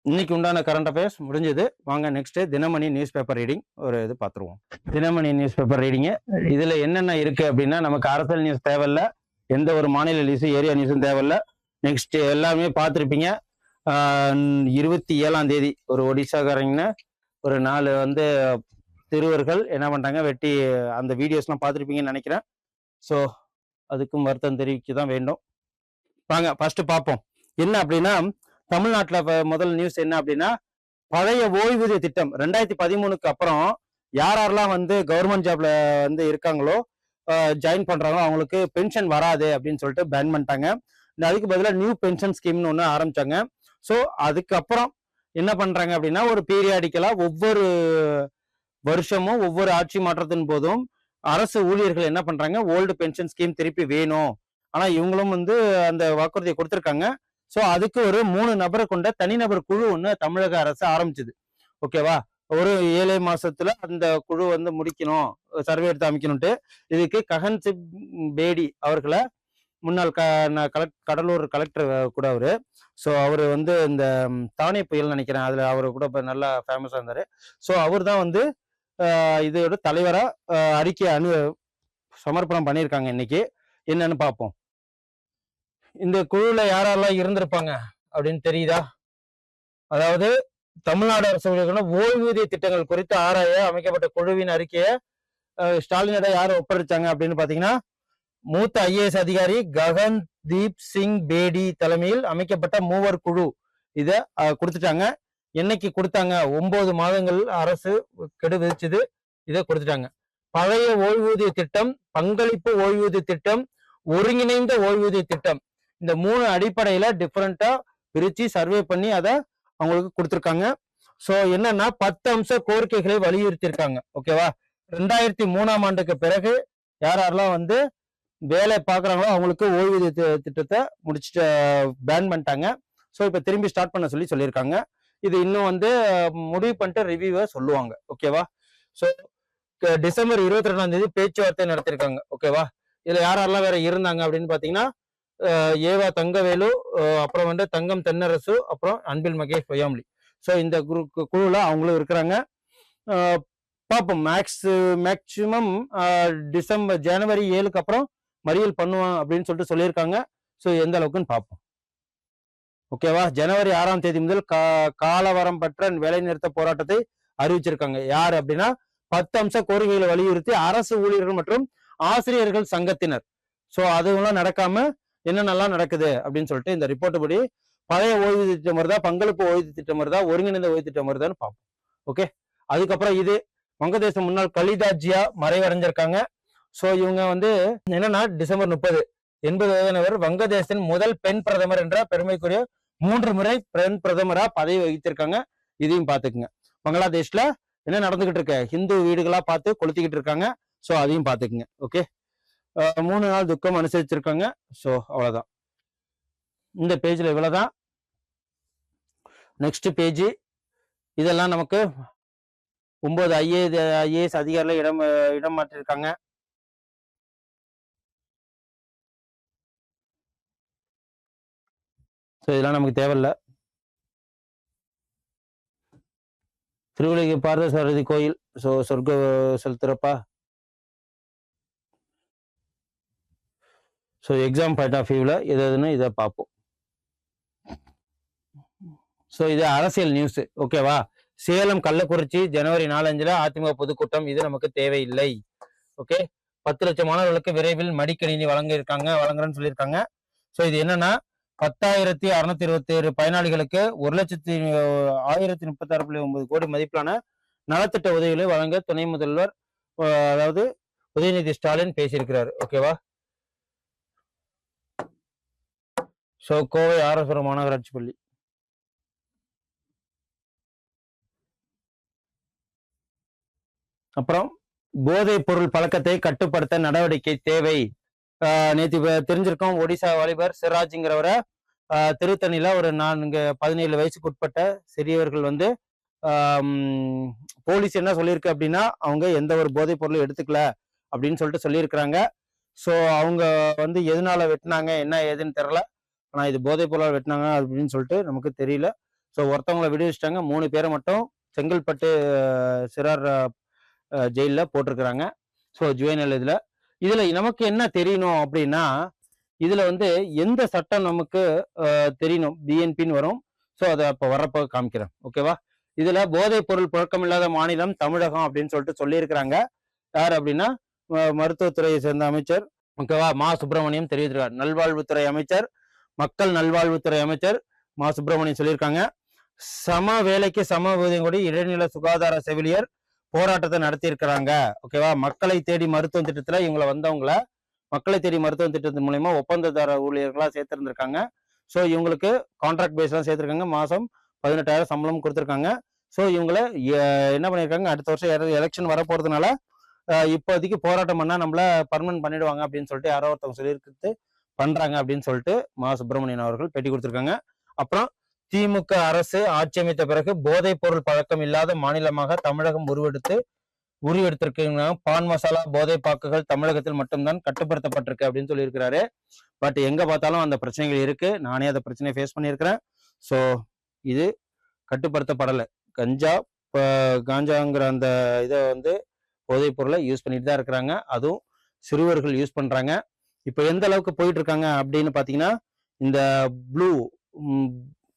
இன்னைக்கு உண்டான கரண்ட் அஃபேர்ஸ் முடிஞ்சது. வாங்க next Dinamani news paper reading ஒரு இது பார்த்துருவோம். தினமணி நியூஸ் பேப்பர் ரீடிங்கு இதுல என்னென்ன இருக்கு அப்படின்னா, நமக்கு அரசியல் நியூஸ் தேவையில்ல, எந்த ஒரு மாநில நியூஸும் ஏரியா நியூஸும் தேவையில்ல. நெக்ஸ்ட் எல்லாமே பார்த்துருப்பீங்க. 27ஆம் தேதி ஒரு ஒடிசாக்காரங்க ஒரு 4 வந்து திருவர்கள் என்ன பண்றாங்க வெட்டி, அந்த வீடியோஸ்லாம் பார்த்துருப்பீங்கன்னு நினைக்கிறேன். ஸோ அதுக்கும் வருத்தம் தெரிவிக்க தான் வேண்டும். வாங்க ஃபர்ஸ்ட் பார்ப்போம் என்ன அப்படின்னா, தமிழ்நாட்டில் முதல் நியூஸ் என்ன அப்படின்னா, பழைய ஓய்வூதிய திட்டம் 2013க்கு அப்புறம் யாரெல்லாம் வந்து கவர்மெண்ட் ஜாப்ல வந்து இருக்காங்களோ ஜாயின் பண்றாங்களோ அவங்களுக்கு பென்ஷன் வராது அப்படின்னு சொல்லிட்டு பேன் பண்ணிட்டாங்க. அதுக்கு பதிலாக நியூ பென்ஷன் ஸ்கீம்னு ஒன்று ஆரம்பிச்சாங்க. ஸோ அதுக்கப்புறம் என்ன பண்றாங்க அப்படின்னா, ஒரு பீரியாடிக்கலா ஒவ்வொரு வருஷமும் ஒவ்வொரு ஆட்சி மாற்றத்தின் போதும் அரசு ஊழியர்கள் என்ன பண்றாங்க, ஓல்டு பென்ஷன் ஸ்கீம் திருப்பி வேணும். ஆனா இவங்களும் வந்து அந்த வாக்குறுதியை கொடுத்துருக்காங்க. ஸோ அதுக்கு ஒரு 3 நபரை கொண்ட தனிநபர் குழு ஒன்று தமிழக அரசு ஆரம்பிச்சது. ஓகேவா, ஒரு 7 மாசத்துல அந்த குழு வந்து முடிக்கணும், சர்வே எடுத்து அமைக்கணும்ட்டு. இதுக்கு ககன்சிப் பேடி அவர்களை முன்னாள் கடலூர் கலெக்டர் கூட அவரு. ஸோ அவர் வந்து இந்த தானே புயல் நினைக்கிறேன், அதுல அவரு கூட இப்போ நல்லா ஃபேமஸா இருந்தாரு. ஸோ அவர் தான் வந்து இதோட தலைவரா அறிக்கை சமர்ப்பணம் பண்ணியிருக்காங்க. இன்னைக்கு என்னன்னு பார்ப்போம். இந்த குழுல யாரெல்லாம் இருந்திருப்பாங்க அப்படின்னு தெரியுதா? அதாவது தமிழ்நாடு அரசு ஓய்வூதிய திட்டங்கள் குறித்து ஆராய அமைக்கப்பட்ட குழுவின் அறிக்கையை ஸ்டாலினிடம் யார் ஒப்படைச்சாங்க அப்படின்னு பாத்தீங்கன்னா, மூத்த IAS அதிகாரி ககன்தீப் சிங் பேடி தலைமையில் அமைக்கப்பட்ட 3 குழு இத கொடுத்துட்டாங்க. என்னைக்கு கொடுத்தாங்க? 9 மாதங்கள் அரசு கெடு விதிச்சது, இதை கொடுத்துட்டாங்க. பழைய ஓய்வூதிய திட்டம், பங்களிப்பு ஓய்வூதிய திட்டம், ஒருங்கிணைந்த ஓய்வூதிய திட்டம், இந்த 3 அடிப்படையில டிஃபரெண்டா பிரிச்சு சர்வே பண்ணி அதை அவங்களுக்கு கொடுத்துருக்காங்க. ஸோ என்னன்னா 10 அம்ச கோரிக்கைகளை வலியுறுத்தியிருக்காங்க. ஓகேவா? 2003ஆம் ஆண்டுக்கு பிறகு யாரெல்லாம் வந்து வேலை பார்க்குறாங்களோ அவங்களுக்கு ஓய்வூதிய திட்டத்தை முடிச்சுட்டு பேன் பண்ணிட்டாங்க. ஸோ இப்போ திரும்பி ஸ்டார்ட் பண்ண சொல்லியிருக்காங்க. இது இன்னும் வந்து முடிவு பண்ணிட்டு ரிவ்யூவை சொல்லுவாங்க. ஓகேவா? ஸோ டிசம்பர் 22ஆம் தேதி பேச்சுவார்த்தை நடத்திருக்காங்க. ஓகேவா? இதுல யாரெல்லாம் வேற இருந்தாங்க அப்படின்னு பாத்தீங்கன்னா ஏவா தங்கவேலு, அப்புறம் வந்து தங்கம் தென்னரசு, அப்புறம் அன்பில் மகேஷ் பொய்யாமொழி. ஸோ இந்த குழுல அவங்களும் இருக்கிறாங்க. பார்ப்போம். மேக்சிமம் ஜனவரி 7க்கு அப்புறம் மறியல் பண்ணுவான் அப்படின்னு சொல்லிட்டு சொல்லியிருக்காங்க. ஸோ எந்த அளவுக்குன்னு பார்ப்போம். ஓகேவா? ஜனவரி 6ஆம் தேதி முதல் காலவரம் பற்ற வேலை நிறுத்த போராட்டத்தை அறிவிச்சிருக்காங்க. யார் அப்படின்னா 10 அம்ச கோரிக்கைகளை வலியுறுத்தி அரசு ஊழியர்கள் மற்றும் ஆசிரியர்கள் சங்கத்தினர். ஸோ அதுவெல்லாம் நடக்காம என்னென்னலாம் நடக்குது அப்படின்னு சொல்லிட்டு இந்த ரிப்போர்ட் படி பழைய ஓய்வூதிய திட்டம் வருதா, பங்களிப்பு ஓய்வூதிய திட்டம் வருதா, ஒருங்கிணைந்த ஓய்வு திட்டம் வருதான்னு பார்ப்போம். ஓகே. அதுக்கப்புறம் இது வங்கதேச முன்னாள் கலிதா ஜியா மறைவடைஞ்சிருக்காங்க. ஸோ இவங்க வந்து என்னன்னா டிசம்பர் 30 80 வயதானவர், வங்கதேசத்தின் முதல் பெண் பிரதமர் என்ற பெருமைக்குரிய 3 முறை பெண் பிரதமரா பதவி வகித்திருக்காங்க. இதையும் பார்த்துக்குங்க. பங்களாதேஷ்ல என்ன நடந்துகிட்டு இருக்க, ஹிந்து வீடுகளா பார்த்து கொளுத்திக்கிட்டு இருக்காங்க. ஸோ அதையும் பார்த்துக்குங்க. ஓகே. 3 நாள் துக்கம் அனுசரிச்சிருக்காங்க. ஸோ அவ்வளவுதான். இந்த பேஜ்ல இவ்வளவுதான். நெக்ஸ்ட் பேஜ் இதெல்லாம் நமக்கு 9 ஐஏஎஸ் அதிகாரிகள் இடம் மாற்றிருக்காங்க. ஸோ இதெல்லாம் நமக்கு தேவையில்லை. திருவிழிகை பார்த்தசாரதி கோயில். ஸோ சொர்க்க செலுத்துறப்பா. ஸோ எக்ஸாம் பாயிண்ட் ஆஃப் வியூவில் எதுன்னு இதை பார்ப்போம். ஸோ இது அரசியல் நியூஸ். ஓகேவா? சேலம் கள்ளக்குறிச்சி ஜனவரி 4 அதிமுக பொதுக்கூட்டம். இது நமக்கு தேவையில்லை. ஓகே. 10 லட்சம் மாணவர்களுக்கு விரைவில் மடிக்கணினி வழங்குறேன்னு சொல்லியிருக்காங்க. ஸோ இது என்னன்னா 10,627 பயனாளிகளுக்கு 1,1036.9 கோடி மதிப்பிலான நலத்திட்ட உதவிகளை வழங்க துணை முதல்வர் அதாவது உதயநிதி ஸ்டாலின் பேசியிருக்கிறார். ஓகேவா? ஸோ கோவை ஆரஸ்வரம் மாநகராட்சி பள்ளி. அப்புறம் போதைப் பொருள் பழக்கத்தை கட்டுப்படுத்த நடவடிக்கை தேவை. நேற்று தெரிஞ்சிருக்கோம். ஒடிசா வாலிபர் சிராஜ்ங்கிறவரை திருத்தணியில ஒரு 17 வயசுக்கு உட்பட்ட சிறியவர்கள் வந்து போலீஸ் என்ன சொல்லியிருக்கு அப்படின்னா அவங்க எந்த ஒரு போதைப் பொருளும் எடுத்துக்கல அப்படின்னு சொல்லிட்டு சொல்லியிருக்கிறாங்க. ஸோ அவங்க வந்து எதனால வெட்டினாங்க என்ன ஏதுன்னு தெரியல. ஆனா இது போதைப் பொருளால் வெட்டினாங்க அப்படின்னு சொல்லிட்டு நமக்கு தெரியல. ஸோ ஒருத்தவங்களை விடுவிச்சிட்டாங்க. 3 பேரை மட்டும் செங்கல்பட்டு சிறார் ஜெயிலில் போட்டிருக்கிறாங்க. ஸோ ஜுவைனல் இதுல நமக்கு என்ன தெரியணும் அப்படின்னா இதுல வந்து எந்த சட்டம் நமக்கு தெரியணும். பிஎன்பின்னு வரும். ஸோ அதை அப்போ வரப்போ காமிக்கிறேன். ஓகேவா? இதுல போதைப் பொருள் புழக்கம் இல்லாத மாநிலம் தமிழகம் அப்படின்னு சொல்லிட்டு சொல்லியிருக்கிறாங்க. யார் அப்படின்னா மருத்துவத்துறையை சேர்ந்த அமைச்சர் ஓகேவா மா சுப்பிரமணியம் தெரிவித்திருக்கார். நல்வாழ்வுத்துறை அமைச்சர், மக்கள் நல்வாழ்வுத்துறை அமைச்சர் மா சுப்பிரமணியம் சொல்லியிருக்காங்க. சம வேலைக்கு சம ஊதியம் கூடி இடைநிலை சுகாதார செவிலியர் போராட்டத்தை நடத்தி இருக்கிறாங்க. ஓகேவா? மக்களை தேடி மருத்துவ திட்டத்துல இவங்களை வந்தவங்கள மக்களை தேடி மருத்துவ திட்டத்தின் மூலயமா ஒப்பந்ததார ஊழியர்களா சேர்த்திருந்திருக்காங்க. ஸோ இவங்களுக்கு கான்ட்ராக்ட் பேஸ்லாம் சேர்த்திருக்காங்க. மாசம் 18,000 சம்பளம் கொடுத்துருக்காங்க. ஸோ இவங்களை என்ன பண்ணியிருக்காங்க, அடுத்த வருஷம் எலெக்ஷன் வர போறதுனால இப்போதைக்கு போராட்டம் பண்ணா நம்மள பர்மனன்ட் பண்ணிடுவாங்க அப்படின்னு சொல்லிட்டு யாரோ ஒருத்தவங்க சொல்லியிருக்கு பண்றாங்க அப்படின்னு சொல்லிட்டு மா சுப்பிரமணியன் அவர்கள் பேட்டி கொடுத்திருக்காங்க. அப்புறம் திமுக அரசு ஆட்சி அமைத்த பிறகு போதைப் பொருள் பழக்கம் இல்லாத மாநிலமாக தமிழகம் உருவெடுத்திருக்காங்க. பான் மசாலா போதை பாக்குகள் தமிழகத்தில் மட்டும்தான் கட்டுப்படுத்தப்பட்டிருக்கு அப்படின்னு சொல்லியிருக்கிறாரு. பட் எங்க பார்த்தாலும் அந்த பிரச்சனைகள் இருக்கு. நானே அந்த பிரச்சனையை ஃபேஸ் பண்ணியிருக்கிறேன். ஸோ இது கட்டுப்படுத்தப்படலை. காஞ்சாங்கிற அந்த இதை வந்து போதைப் பொருளை யூஸ் பண்ணிட்டு தான் இருக்கிறாங்க. அதுவும் சிறுவர்கள் யூஸ் பண்றாங்க. இப்போ எந்த அளவுக்கு போயிட்டு இருக்காங்க அப்படின்னு பாத்தீங்கன்னா இந்த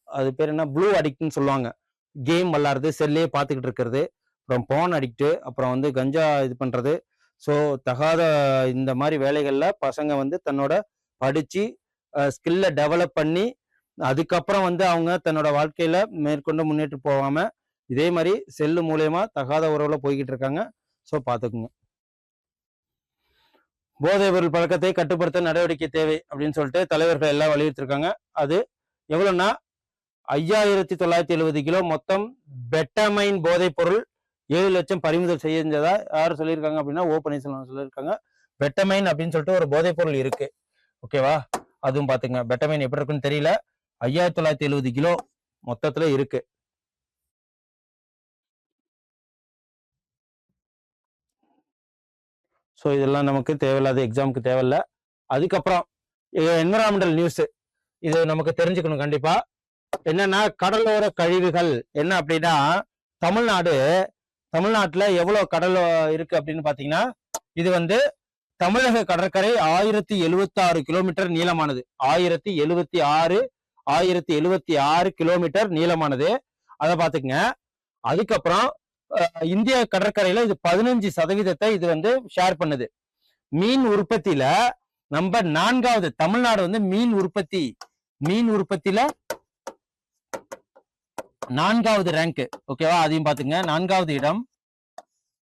அது பேர் என்ன, ப்ளூ அடிக்ட்னு சொல்லுவாங்க. கேம் விளாடுறது, செல்லே பார்த்துக்கிட்டு இருக்கிறது, அப்புறம் போன் அடிக்ட்டு, அப்புறம் வந்து கஞ்சா இது பண்றது. ஸோ தகாத இந்த மாதிரி வேலைகள்ல பசங்க வந்து தன்னோட படிச்சு ஸ்கில்லை டெவலப் பண்ணி அதுக்கப்புறம் வந்து அவங்க தன்னோட வாழ்க்கையில மேற்கொண்டு முன்னேற்றி போகாம இதே மாதிரி செல்லு மூலயமா தகாத உறவுல போய்கிட்டு இருக்காங்க. ஸோ பார்த்துக்குங்க. போதைப் பொருள் பழக்கத்தை கட்டுப்படுத்த நடவடிக்கை தேவை அப்படின்னு சொல்லிட்டு தலைவர்கள் எல்லாம் வலியுறுத்திருக்காங்க. அது எவ்வளவுன்னா 5970 கிலோ மொத்தம் பெட்டமைன் போதைப் பொருள் 7 லட்சம் பறிமுதல் செஞ்சதா யார் சொல்லியிருக்காங்க அப்படின்னா ஓ பன்னீர்செல்வம் சொல்லியிருக்காங்க. பெட்டமைன் அப்படின்னு சொல்லிட்டு ஒரு போதைப் பொருள் இருக்கு. ஓகேவா, அதுவும் பாத்துங்க. பெட்டமைன் எப்படி இருக்குன்னு தெரியல. 5970 கிலோ மொத்தத்துல இருக்கு. ஸோ இதெல்லாம் நமக்கு தேவையில்லாத எக்ஸாமுக்கு தேவையில்ல. அதுக்கப்புறம் என்விரான்மெண்டல் நியூஸ் இது நமக்கு தெரிஞ்சுக்கணும் கண்டிப்பா. என்னன்னா கடலோர கழிவுகள் என்ன அப்படின்னா தமிழ்நாட்டுல எவ்வளவு கடல் இருக்கு அப்படின்னு பாத்தீங்கன்னா இது வந்து தமிழக கடற்கரை 1076 கிலோமீட்டர் நீளமானது. 1076 கிலோமீட்டர் நீளமானது. அதை பாத்துக்கங்க. அதுக்கப்புறம் இந்திய கடற்கரையில இது 15% இது வந்து ஷேர் பண்ணுது. மீன் உற்பத்தியில நம்ம 4வது தமிழ்நாடு வந்து மீன் உற்பத்தியில 4வது ரேங்க். ஓகேவா, அதையும் பாத்துங்க. 4வது இடம்.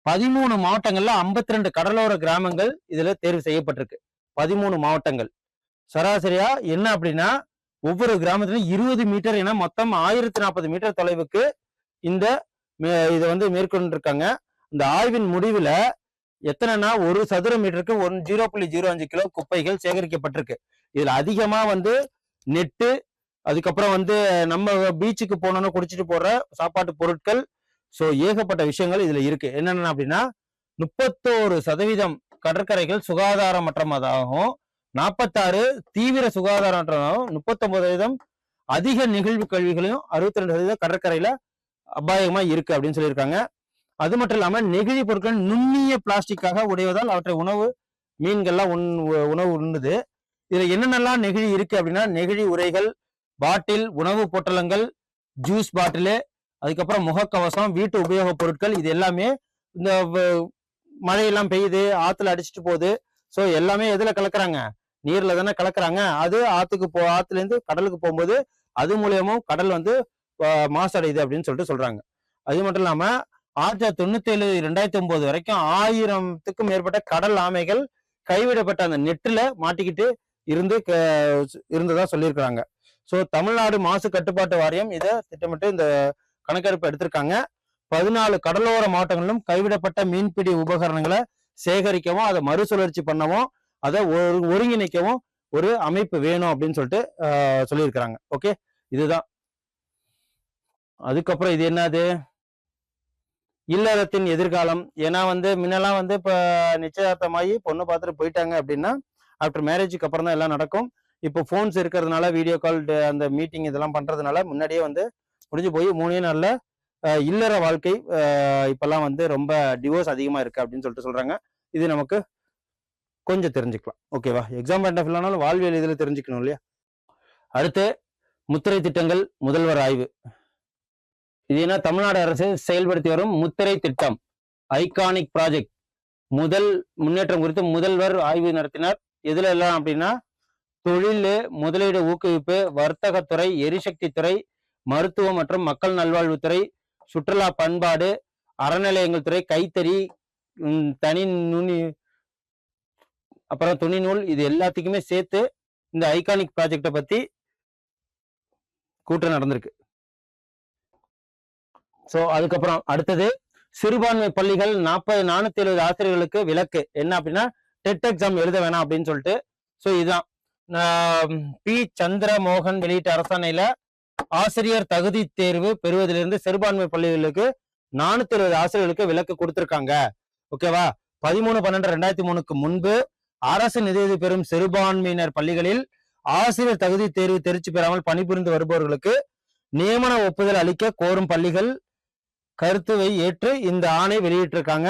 13 மாவட்டங்கள்ல 52 கடலோர கிராமங்கள் இதுல தேர்வு செய்யப்பட்டிருக்கு. 13 மாவட்டங்கள். சராசரியா என்ன அப்படின்னா ஒவ்வொரு கிராமத்திலும் 20 மீட்டர் என மொத்தம் 1040 மீட்டர் தொலைவுக்கு இந்த இதை வந்து மேற்கொண்டிருக்காங்க. இந்த ஆய்வின் முடிவுல எத்தனைனா ஒரு சதுர மீட்டருக்கு 0.05 கிலோ குப்பைகள் சேகரிக்கப்பட்டிருக்கு. இதுல அதிகமா வந்து நெட்டு, அதுக்கப்புறம் வந்து நம்ம பீச்சுக்கு போனோம்னா குடிச்சிட்டு போற சாப்பாட்டு பொருட்கள், ஸோ ஏகப்பட்ட விஷயங்கள் இதுல இருக்கு. என்னென்ன அப்படின்னா 31% கடற்கரைகள் சுகாதாரமற்றதாகவும், 46 தீவிர சுகாதாரமற்றதாகவும், 39% அதிக நெகிழ்வு கழிவுகளையும், 62% கடற்கரையில அபாயமா இருக்கு அப்படின்னு சொல்லியிருக்காங்க. அது மட்டும் இல்லாம நெகிழி பொருட்கள் நுண்ணிய பிளாஸ்டிக்காக உடைவதால் அவற்றை மீன்கள்லாம் உணவு உண்ணுது. இதுல என்னென்னலாம் நெகிழி இருக்கு அப்படின்னா நெகிழி உரைகள், பாட்டில், உணவு பொட்டலங்கள், ஜூஸ் பாட்டிலு, அதுக்கப்புறம் முகக்கவசம், வீட்டு உபயோக பொருட்கள், இது எல்லாமே இந்த மழையெல்லாம் பெய்யுது, ஆத்துல அடிச்சுட்டு போகுது. ஸோ எல்லாமே எதுல கலக்குறாங்க? நீர்ல தானே கலக்குறாங்க. அது ஆத்துல இருந்து கடலுக்கு போகும்போது அது மூலியமும் கடல் வந்து மாசடையுது அப்படின்னு சொல்லிட்டு சொல்றாங்க. அது மட்டும் இல்லாம 1997 2009 வரைக்கும் 1000த்துக்கும் மேற்பட்ட கடல் ஆமைகள் கைவிடப்பட்ட அந்த நெட்டுல மாட்டிக்கிட்டு இருந்ததா சொல்லியிருக்கிறாங்க. ஸோ தமிழ்நாடு மாசு கட்டுப்பாட்டு வாரியம் இதை திட்டமிட்டு இந்த கணக்கெடுப்பு எடுத்திருக்காங்க. 14 கடலோர மாவட்டங்களிலும் கைவிடப்பட்ட மீன்பிடி உபகரணங்களை சேகரிக்கவும், அதை மறுசுழற்சி பண்ணவும், அதை ஒருங்கிணைக்கவும் ஒரு அமைப்பு வேணும் அப்படின்னு சொல்லிட்டு சொல்லியிருக்கிறாங்க. ஓகே, இதுதான். அதுக்கப்புறம் இது என்னது? இல்லறத்தின் எதிர்காலம். ஏன்னா வந்து முன்னெல்லாம் வந்து இப்ப நிச்சயதார்த்தமாகி பொண்ணு பார்த்துட்டு போயிட்டாங்க அப்படின்னா ஆஃப்டர் மேரேஜுக்கு அப்புறம் தான் எல்லாம் நடக்கும். இப்போ போன்ஸ் இருக்கிறதுனால, வீடியோ கால், அந்த மீட்டிங் இதெல்லாம் பண்றதுனால முன்னாடியே வந்து முடிஞ்சு போய் 3 நாள்ல இல்லற வாழ்க்கை இப்பெல்லாம் வந்து ரொம்ப டிவோர்ஸ் அதிகமா இருக்கு அப்படின்னு சொல்லிட்டு சொல்றாங்க. இது நமக்கு கொஞ்சம் தெரிஞ்சுக்கலாம். ஓகேவா, எக்ஸாம் பாயிண்ட் ஆஃப் வியூனாலும் வாழ்வியல் இதுல தெரிஞ்சுக்கணும் இல்லையா? அடுத்து முத்திரை திட்டங்கள் முதல்வர் ஆய்வு. இது என்ன? தமிழ்நாடு அரசு செயல்படுத்தி வரும் முத்திரை திட்டம், ஐகானிக் ப்ராஜெக்ட். முதல் முன்னேற்றம் குறித்து முதல்வர் ஆய்வு நடத்தினார். எதுல எல்லாம் அப்படின்னா தொழில், முதலீடு ஊக்குவிப்பு, வர்த்தகத்துறை, எரிசக்தி துறை, மருத்துவம் மற்றும் மக்கள் நல்வாழ்வுத்துறை, சுற்றுலா பண்பாடு, அறநிலையங்கள் துறை, கைத்தறி, தனி நுனி, அப்புறம் துணிநூல், இது எல்லாத்துக்குமே சேர்த்து இந்த ஐகானிக் ப்ராஜெக்டை பத்தி கூட்டம் நடந்திருக்கு. ஸோ அதுக்கப்புறம் அடுத்தது சிறுபான்மை பள்ளிகள் 470 ஆசிரியர்களுக்கு விலக்கு. என்ன அப்படின்னா டெட் எக்ஸாம் எழுத வேணாம் அப்படின்னு சொல்லிட்டு. ஸோ இதுதான் பி சந்திரமோகன் வெளியிட்ட அரசாணையில ஆசிரியர் தகுதி தேர்வு பெறுவதிலிருந்து சிறுபான்மை பள்ளிகளுக்கு 470 ஆசிரியர்களுக்கு விலக்கு கொடுத்திருக்காங்க. ஓகேவா, 13/12/2003 முன்பு அரசு நிதியுதவி பெறும் சிறுபான்மையினர் பள்ளிகளில் ஆசிரியர் தகுதி தேர்வு தேர்ச்சி பெறாமல் பணிபுரிந்து வருபவர்களுக்கு நியமன ஒப்புதல் அளிக்க கோரும் பள்ளிகள் கருத்துவை ஏற்று இந்த ஆணை வெளியிட்டிருக்காங்க.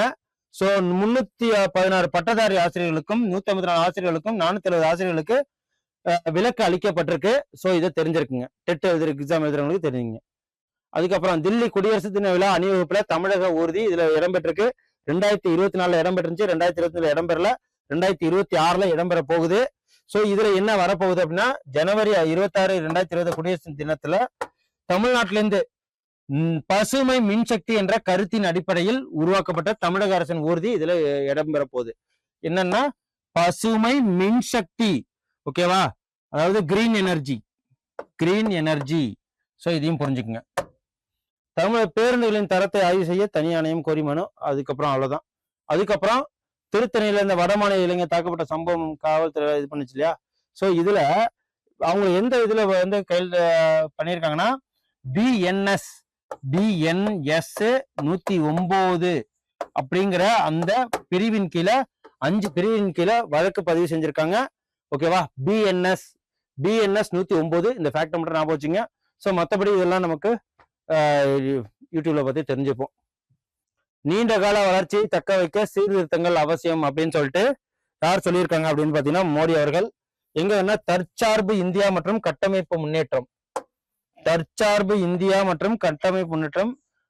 ஸோ 316 பட்டதாரி ஆசிரியர்களுக்கும் 154 ஆசிரியர்களுக்கும் 470 ஆசிரியர்களுக்கு விலக்கு அளிக்கப்பட்டிருக்கு. ஸோ இதை தெரிஞ்சிருக்குங்க. டெட் எக்ஸாம் எழுதுறவங்களுக்கு தெரிஞ்சுங்க. அதுக்கப்புறம் தில்லி குடியரசு தின விழா அணிவகுப்புல தமிழக ஊர்தி இதுல இடம்பெற்றிருக்கு. 2024 இடம்பெற்றுச்சு, 2024 இடம்பெறல, 2026 இடம்பெற போகுது. ஸோ இதுல என்ன வரப்போகுது அப்படின்னா ஜனவரி 26 2020 குடியரசு தினத்துல தமிழ்நாட்டிலிருந்து பசுமை மின்சக்தி என்ற கருத்தின் அடிப்படையில் உருவாக்கப்பட்ட தமிழக அரசின் ஊர்தி இதுல இடம்பெற போகுது. என்னன்னா பசுமை மின்சக்தி. ஓகேவா, அதாவது கிரீன் எனர்ஜி. ஸோ இதையும் புரிஞ்சுக்குங்க. தமிழக பேருந்துகளின் தரத்தை ஆய்வு செய்ய தனி ஆணையம் கோரி மனு. அதுக்கப்புறம் அவ்வளவுதான். அதுக்கப்புறம் திருத்தணியில இந்த வடமாநில இளைஞர் தாக்கப்பட்ட சம்பவம் காவல்துறை இது பண்ணுச்சு இல்லையா. ஸோ இதுல அவங்க எந்த இதுல வந்து கையில் பண்ணியிருக்காங்கன்னா பிஎன்எஸ் 109 அப்படிங்கிற அந்த பிரிவின் கீழே 5 பிரிவின் கீழே வழக்கு பதிவு செஞ்சிருக்காங்க. ஓகேவா, பிஎன்எஸ் 109 இந்த ஃபேக்ட் மட்டும் ஞாபகம் வச்சுங்க. ஸோ மற்றபடி இதெல்லாம் நமக்கு யூடியூப்ல பத்தி தெரிஞ்சுப்போம். நீண்ட கால வளர்ச்சியை தக்க வைக்க சீர்திருத்தங்கள் அவசியம் அப்படின்னு சொல்லிட்டு யார் சொல்லியிருக்காங்க அப்படின்னு பாத்தீங்கன்னா மோடி அவர்கள். எங்கன்னா தற்சார்பு இந்தியா மற்றும் கட்டமைப்பு முன்னேற்றம்,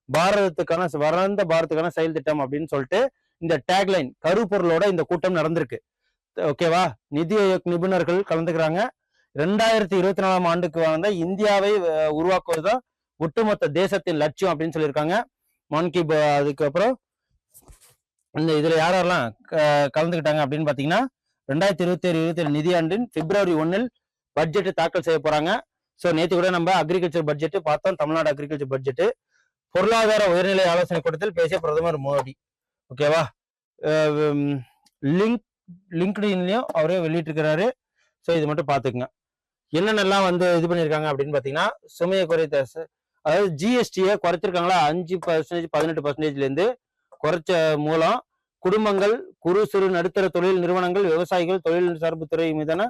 பாரதத்துக்கான வளர்ந்த பாரதத்துக்கான செயல் திட்டம் அப்படின்னு சொல்லிட்டு இந்த டேக்லைன் கருப்பொருளோட இந்த கூட்டம் நடந்திருக்கு. ஓகேவா, நிதி ஆயோக் நிபுணர்கள் கலந்துக்கிறாங்க. 2024 ஆண்டுக்கு வந்த இந்தியாவை உருவாக்குவதுதான் ஒட்டுமொத்த தேசத்தின் லட்சியம் அப்படின்னு சொல்லியிருக்காங்க. அதுக்கப்புறம் இந்த இதுல யாரெல்லாம் கலந்துக்கிட்டாங்க அப்படின்னு பாத்தீங்கன்னா 2026-27 நிதியாண்டின் பிப்ரவரி 1 பட்ஜெட் தாக்கல் செய்ய போறாங்க. ஸோ நேற்று கூட நம்ம அக்ரிகல்ச்சர் பட்ஜெட் பார்த்தோம், தமிழ்நாடு அக்ரிகல்ச்சர் பட்ஜெட். பொருளாதார உயர்நிலை ஆலோசனை கூட்டத்தில் பேசிய பிரதமர் மோடி. ஓகேவா, லிங்க்டின்லயும் அவரே வெளியிட்டிருக்கிறாரு. ஸோ இது மட்டும் பார்த்துக்குங்க. என்னென்னலாம் வந்து இது பண்ணியிருக்காங்க அப்படின்னு பார்த்தீங்கன்னா சுமையை குறைத்த, அதாவது ஜிஎஸ்டியை குறைச்சிருக்காங்களா 5% 18%லேருந்து குறைச்ச மூலம் குடும்பங்கள், குறு சிறு நடுத்தர தொழில் நிறுவனங்கள், விவசாயிகள், தொழில் சார்பு துறை மீதான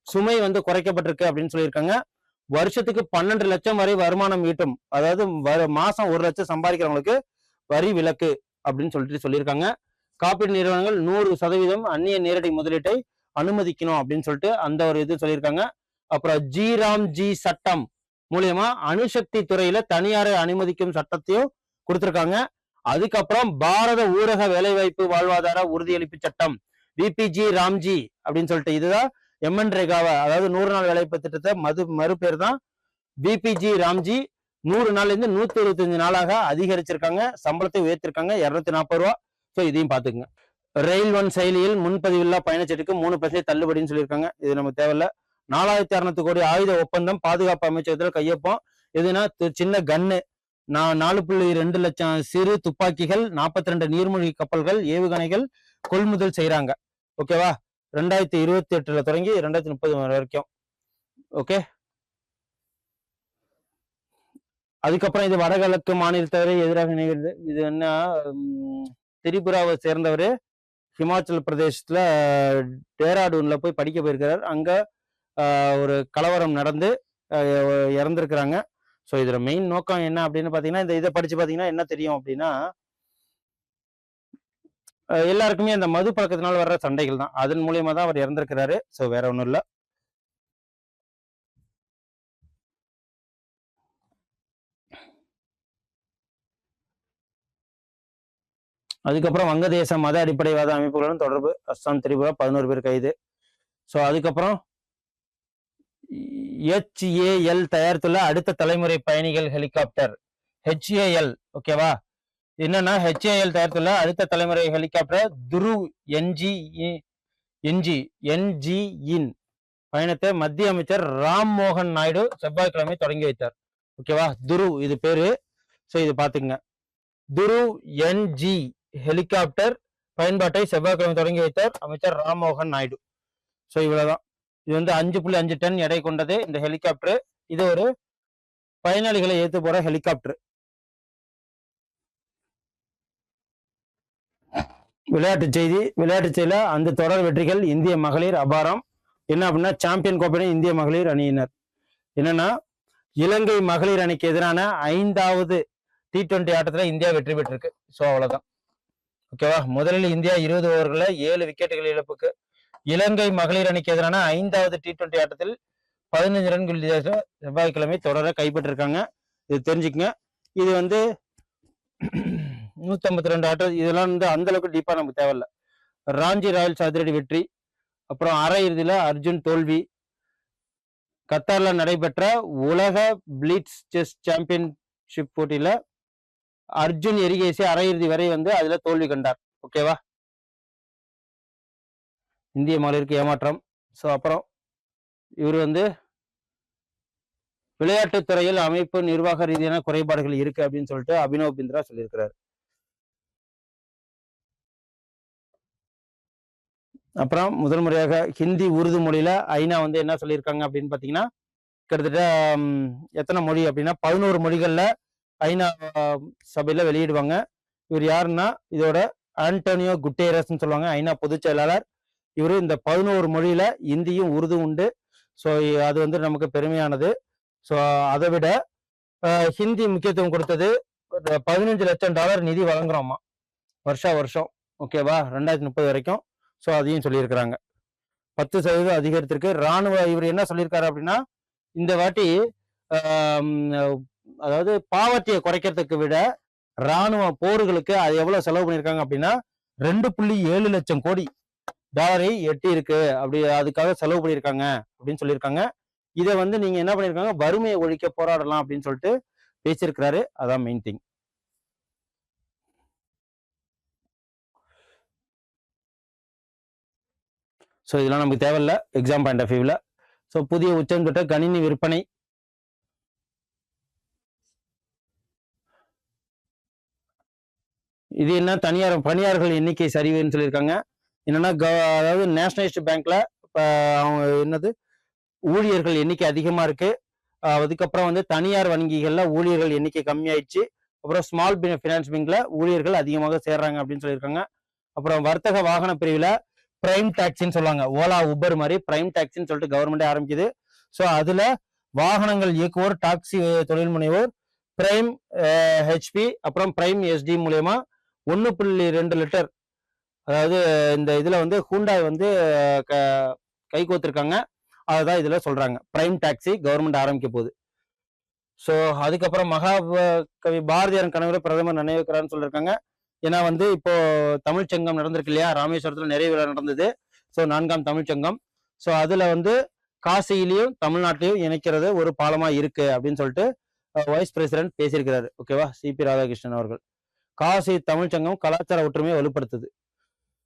சுமை வந்து குறைக்கப்பட்டிருக்கு அப்படின்னு சொல்லியிருக்காங்க. வருஷத்துக்கு 12 லட்சம் வரை வருமானம் ஈட்டும், அதாவது மாசம் 1 லட்சம் சம்பாதிக்கிறவங்களுக்கு வரி விலக்கு அப்படின்னு சொல்லியிருக்காங்க. காப்பீடு நிறுவனங்கள் 100% அந்நிய நேரடி முதலீட்டை அனுமதிக்கணும் அப்படின்னு சொல்லிட்டு அந்த ஒரு இது சொல்லியிருக்காங்க. அப்புறம் ஜி சட்டம் மூலியமா அணுசக்தி துறையில தனியாரை அனுமதிக்கும் சட்டத்தையும் கொடுத்திருக்காங்க. அதுக்கப்புறம் பாரத ஊரக வேலைவாய்ப்பு வாழ்வாதார உறுதியளிப்பு சட்டம் விபிஜி ராம்ஜி அப்படின்னு சொல்லிட்டு இதுதான் எம்என்ரேகாவை, அதாவது 100 நாள் வேலைவாய்ப்பு திட்டத்தை மறுபேர் தான் பிபிஜி ராம்ஜி. 100 நாள்ல இருந்து 125 நாளாக அதிகரிச்சிருக்காங்க. சம்பளத்தை உயர்த்திருக்காங்க 240 ரூபா. ஸோ இதையும் பார்த்துக்குங்க. ரயில் ஒன் செயலியில் முன்பதிவில்லா பயணச்சீட்டுக்கு 3% தள்ளுபடின்னு சொல்லியிருக்காங்க. இது நமக்கு தேவையில்ல. 4600 கோடி ஆயுத ஒப்பந்தம் பாதுகாப்பு அமைச்சகத்தில் கையொப்பம். எதுனா சின்ன கன்னு, 4.2 லட்சம் சிறு துப்பாக்கிகள், 42 நீர்மூழ்கி கப்பல்கள், ஏவுகணைகள் கொள்முதல் செய்யறாங்க. ஓகேவா, 2028 தொடங்கி 2030 வரைக்கும். ஓகே, அதுக்கப்புறம் இது வடகிழக்கு மாநிலத்தவரை எதிராக நிகழ்ந்து. இது என்ன, திரிபுராவை சேர்ந்தவர் ஹிமாச்சல் பிரதேசத்துல டேராடூன்ல போய் படிக்க போயிருக்கிறார். அங்க ஒரு கலவரம் நடந்து இறந்துருக்கிறாங்க. ஸோ இதோட மெயின் நோக்கம் என்ன அப்படின்னு பார்த்தீங்கன்னா, இந்த இதை படிச்சு பார்த்தீங்கன்னா என்ன தெரியும் அப்படின்னா, எல்லாருக்குமே அந்த மது பழக்கத்தினால வர்ற சண்டைகள் தான். அதன் மூலியமா தான் அவர் இறந்திருக்கிறாரு. ஸோ வேற ஒன்றும் இல்லை. அதுக்கப்புறம் வங்கதேச மத அடிப்படைவாத அமைப்புகளுடன் தொடர்பு, அஸ்ஸாம், திரிபுரா 11 பேர் கைது. ஸோ அதுக்கப்புறம் HAL தயாரித்துள்ள அடுத்த தலைமுறை பயணிகள் ஹெலிகாப்டர் HAL. ஓகேவா, என்னன்னா HAL தயாரித்துள்ள அடுத்த தலைமுறை ஹெலிகாப்டர் துருவ் NG பயணத்தை மத்திய அமைச்சர் ராம் மோகன் நாயுடு செவ்வாய்க்கிழமை தொடங்கி வைத்தார். ஓகேவா, துருவ் இது பேரு. ஸோ இது பாத்துங்க, துருவ் NG ஹெலிகாப்டர் பயன்பாட்டை செவ்வாய்க்கிழமை தொடங்கி வைத்தார் அமைச்சர் ராம் மோகன் நாயுடு. ஸோ இவ்வளவுதான். இது வந்து 5.5 டன் எடை கொண்டது இந்த ஹெலிகாப்டர். இது ஒரு பயனாளிகளை ஏற்று போற ஹெலிகாப்டர். விளையாட்டுச் செய்தியில அந்த தொடர் வெற்றிகள் இந்திய மகளிர் அபாரம். என்ன அப்படின்னா, சாம்பியன் கோப்பை இந்திய மகளிர் அணியினர். என்னன்னா, இலங்கை மகளிர் அணிக்கு எதிரான 5வது T20 ஆட்டத்துல இந்தியா வெற்றி பெற்றிருக்கு. ஸோ அவ்வளவுதான். ஓகேவா, முதலில் இந்தியா 20 ஓவர்களை 7 விக்கெட்டுகள் இழப்புக்கு இலங்கை மகளிர் அணிக்கு எதிரான 5வது T20 ஆட்டத்தில் 15 ரன்கள் செவ்வாய்க்கிழமை தொடர கைப்பற்றிருக்காங்க. இது தெரிஞ்சுக்கங்க. இது வந்து 152 ஆட்டம். இதெல்லாம் வந்து அந்த அளவுக்கு டீப்பா நமக்கு தேவையில்ல. ராஞ்சி ராயல்ஸ் அதிரடி வெற்றி. அப்புறம் அரை இறுதியில அர்ஜுன் தோல்வி. கத்தார்ல நடைபெற்ற உலக பிளிட்ஸ் செஸ் சாம்பியன்ஷிப் போட்டியில அர்ஜுன் எரிகேசி அரையிறுதி வரை வந்து அதுல தோல்வி கண்டார். ஓகேவா, இந்திய மகளிருக்கு ஏமாற்றம். ஸோ அப்புறம் இவர் வந்து விளையாட்டுத் துறையில் அமைப்பு நிர்வாக ரீதியான குறைபாடுகள் இருக்கு அப்படின்னு சொல்லிட்டு அபினவ் பிந்த்ரா சொல்லியிருக்கிறாரு. அப்புறம் முதல் முறையாக ஹிந்தி உருது மொழியில ஐநா வந்து என்ன சொல்லியிருக்காங்க அப்படின்னு பார்த்தீங்கன்னா, கிட்டத்தட்ட எத்தனை மொழி அப்படின்னா 11 மொழிகள்ல ஐநா சபையில வெளியிடுவாங்க. இவர் யாருன்னா இதோட ஆண்டோனியோ குட்டேரஸ்ன்னு சொல்லுவாங்க, ஐநா பொதுச் செயலாளர். இவரு இந்த 11 மொழியில இந்தியும் உருது உண்டு. ஸோ அது வந்து நமக்கு பெருமையானது. ஸோ அதை விட ஹிந்தி முக்கியத்துவம் கொடுத்தது $15 லட்சம் நிதி வழங்குறோமா வருஷம். ஓகேவா, 2030 வரைக்கும். ஸோ அதையும் சொல்லியிருக்கிறாங்க. 10% அதிகரித்திருக்கு. ராணுவ இவர் என்ன சொல்லியிருக்காரு அப்படின்னா, இந்த வாட்டி அதாவது பாவர்ட்டியை குறைக்கிறதுக்கு விட ராணுவ போர்களுக்கு அது எவ்வளவு செலவு பண்ணியிருக்காங்க அப்படின்னா 2.7 லட்சம் கோடி டாலரை எட்டி இருக்கு. அப்படி அதுக்காக செலவு பண்ணியிருக்காங்க அப்படின்னு சொல்லியிருக்காங்க. இதை வந்து நீங்க என்ன பண்ணிருக்காங்க, வறுமையை ஒழிக்க போராடலாம் அப்படின்னு சொல்லிட்டு பேசியிருக்கிறாரு. அதான் மெயின் திங். ஸோ இதெல்லாம் நமக்கு தேவையில்ல எக்ஸாம் பாயிண்ட் ஆஃப் வியூவில். ஸோ புதிய உச்சம் தொட்ட கணினி விற்பனை. இது என்ன, பணியாளர்கள் எண்ணிக்கை சரிவுன்னு சொல்லியிருக்காங்க. என்னன்னா அதாவது நேஷனலைஸ்டு பேங்க்ல அவங்க என்னது ஊழியர்கள் எண்ணிக்கை அதிகமா இருக்கு. அதுக்கப்புறம் வந்து தனியார் வங்கிகள்ல ஊழியர்கள் எண்ணிக்கை கம்மியாயிடுச்சு. அப்புறம் ஸ்மால் பினான்ஸ் பேங்க்ல ஊழியர்கள் அதிகமாக சேர்றாங்க அப்படின்னு சொல்லியிருக்காங்க. அப்புறம் வர்த்தக வாகன பிரிவுல பிரைம் டாக்ஸின்னு சொல்லுவாங்க, ஓலா உபர் மாதிரி பிரைம் டாக்ஸின்னு சொல்லிட்டு கவர்மெண்டே ஆரம்பிக்குது. ஸோ அதுல வாகனங்கள் இயக்குவோர், டாக்ஸி தொழில் முனைவோர் பிரைம் ஹெச்பி அப்புறம் பிரைம் எஸ்டி மூலயமா 1.2 லிட்டர், அதாவது இந்த இதுல வந்து ஹூண்டாய் வந்து கை கோத்திருக்காங்க. அதுதான் இதுல சொல்றாங்க பிரைம் டாக்ஸி கவர்மெண்ட் ஆரம்பிக்க போகுது. ஸோ அதுக்கப்புறம் மகாகவி பாரதியாரின் கனவுல பிரதமர் நினைவுக்கிறான்னு சொல்லியிருக்காங்க. ஏன்னா வந்து இப்போ தமிழ்ச்சங்கம் நடந்திருக்கு இல்லையா, ராமேஸ்வரத்துல நிறைய விழா நடந்தது. ஸோ 4ஆம் தமிழ்ச்சங்கம். ஸோ அதுல வந்து காசியிலையும் தமிழ்நாட்டிலையும் இணைக்கிறது ஒரு பாலமா இருக்கு அப்படின்னு சொல்லிட்டு வைஸ் பிரசிடென்ட் பேசியிருக்கிறாரு. ஓகேவா, சிபி ராதாகிருஷ்ணன் அவர்கள். காசி தமிழ்ச்சங்கம் கலாச்சார ஒற்றுமையை வலுப்படுத்துது.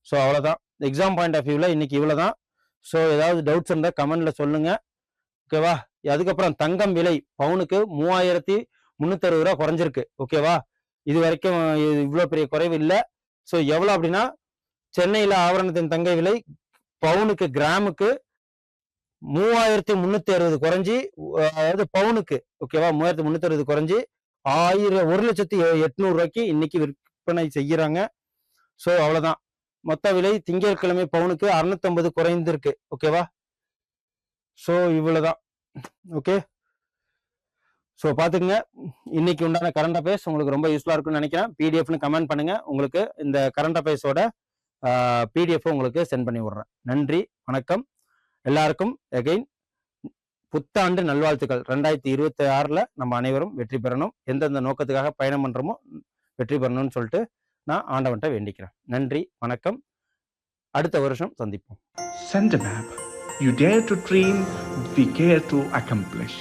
ஸோ அவ்வளவுதான் எக்ஸாம் பாயிண்ட் ஆஃப் வியூல இன்னைக்கு இவ்வளவுதான். ஸோ ஏதாவது டவுட்ஸ் இருந்தா கமெண்ட்ல சொல்லுங்க. ஓகேவா, அதுக்கப்புறம் தங்கம் விலை பவுனுக்கு 3360 ரூபா குறைஞ்சிருக்கு. ஓகேவா, இது வரைக்கும் இவ்வளவு பெரிய குறைவு இல்லை. ஸோ எவ்வளவு அப்படின்னா, சென்னையில ஆபரணத்தின் தங்க விலை பவுனுக்கு கிராமுக்கு 3360 குறைஞ்சி, அதாவது பவுனுக்கு ஓகேவா 3360 குறைஞ்சி 1,08,000 ரூபாய்க்கு இன்னைக்கு விற்பனை செய்யறாங்க. ஸோ அவ்வளவுதான் மொத்த விலை. திங்கட்கிழமை பவுனுக்கு 650 குறைந்திருக்கு. ஓகேவா, ஸோ இவ்வளவுதான். ஓகே, ஸோ பார்த்துக்குங்க. இன்னைக்கு உண்டான கரண்ட் அஃபேர்ஸ் உங்களுக்கு ரொம்ப யூஸ்ஃபுல்லாக இருக்கும்னு நினைக்கிறேன். பிடிஎஃப்னு கமெண்ட் பண்ணுங்க, உங்களுக்கு இந்த கரண்ட் அஃபேர்ஸோட பிடிஎஃப் உங்களுக்கு சென்ட் பண்ணி விடுறேன். நன்றி, வணக்கம் எல்லாருக்கும். எகைன் புத்தாண்டு நல்வாழ்த்துக்கள். 2026ல நம்ம அனைவரும் வெற்றி பெறணும். எந்தெந்த நோக்கத்துக்காக பயணம் பண்றோமோ வெற்றி பெறணும்னு சொல்லிட்டு நான் ஆண்டவன்ட்ட வேண்டிக்கிறேன். நன்றி, வணக்கம். அடுத்த வருஷம் சந்திப்போம். Send a map. You dare to dream, we care to accomplish.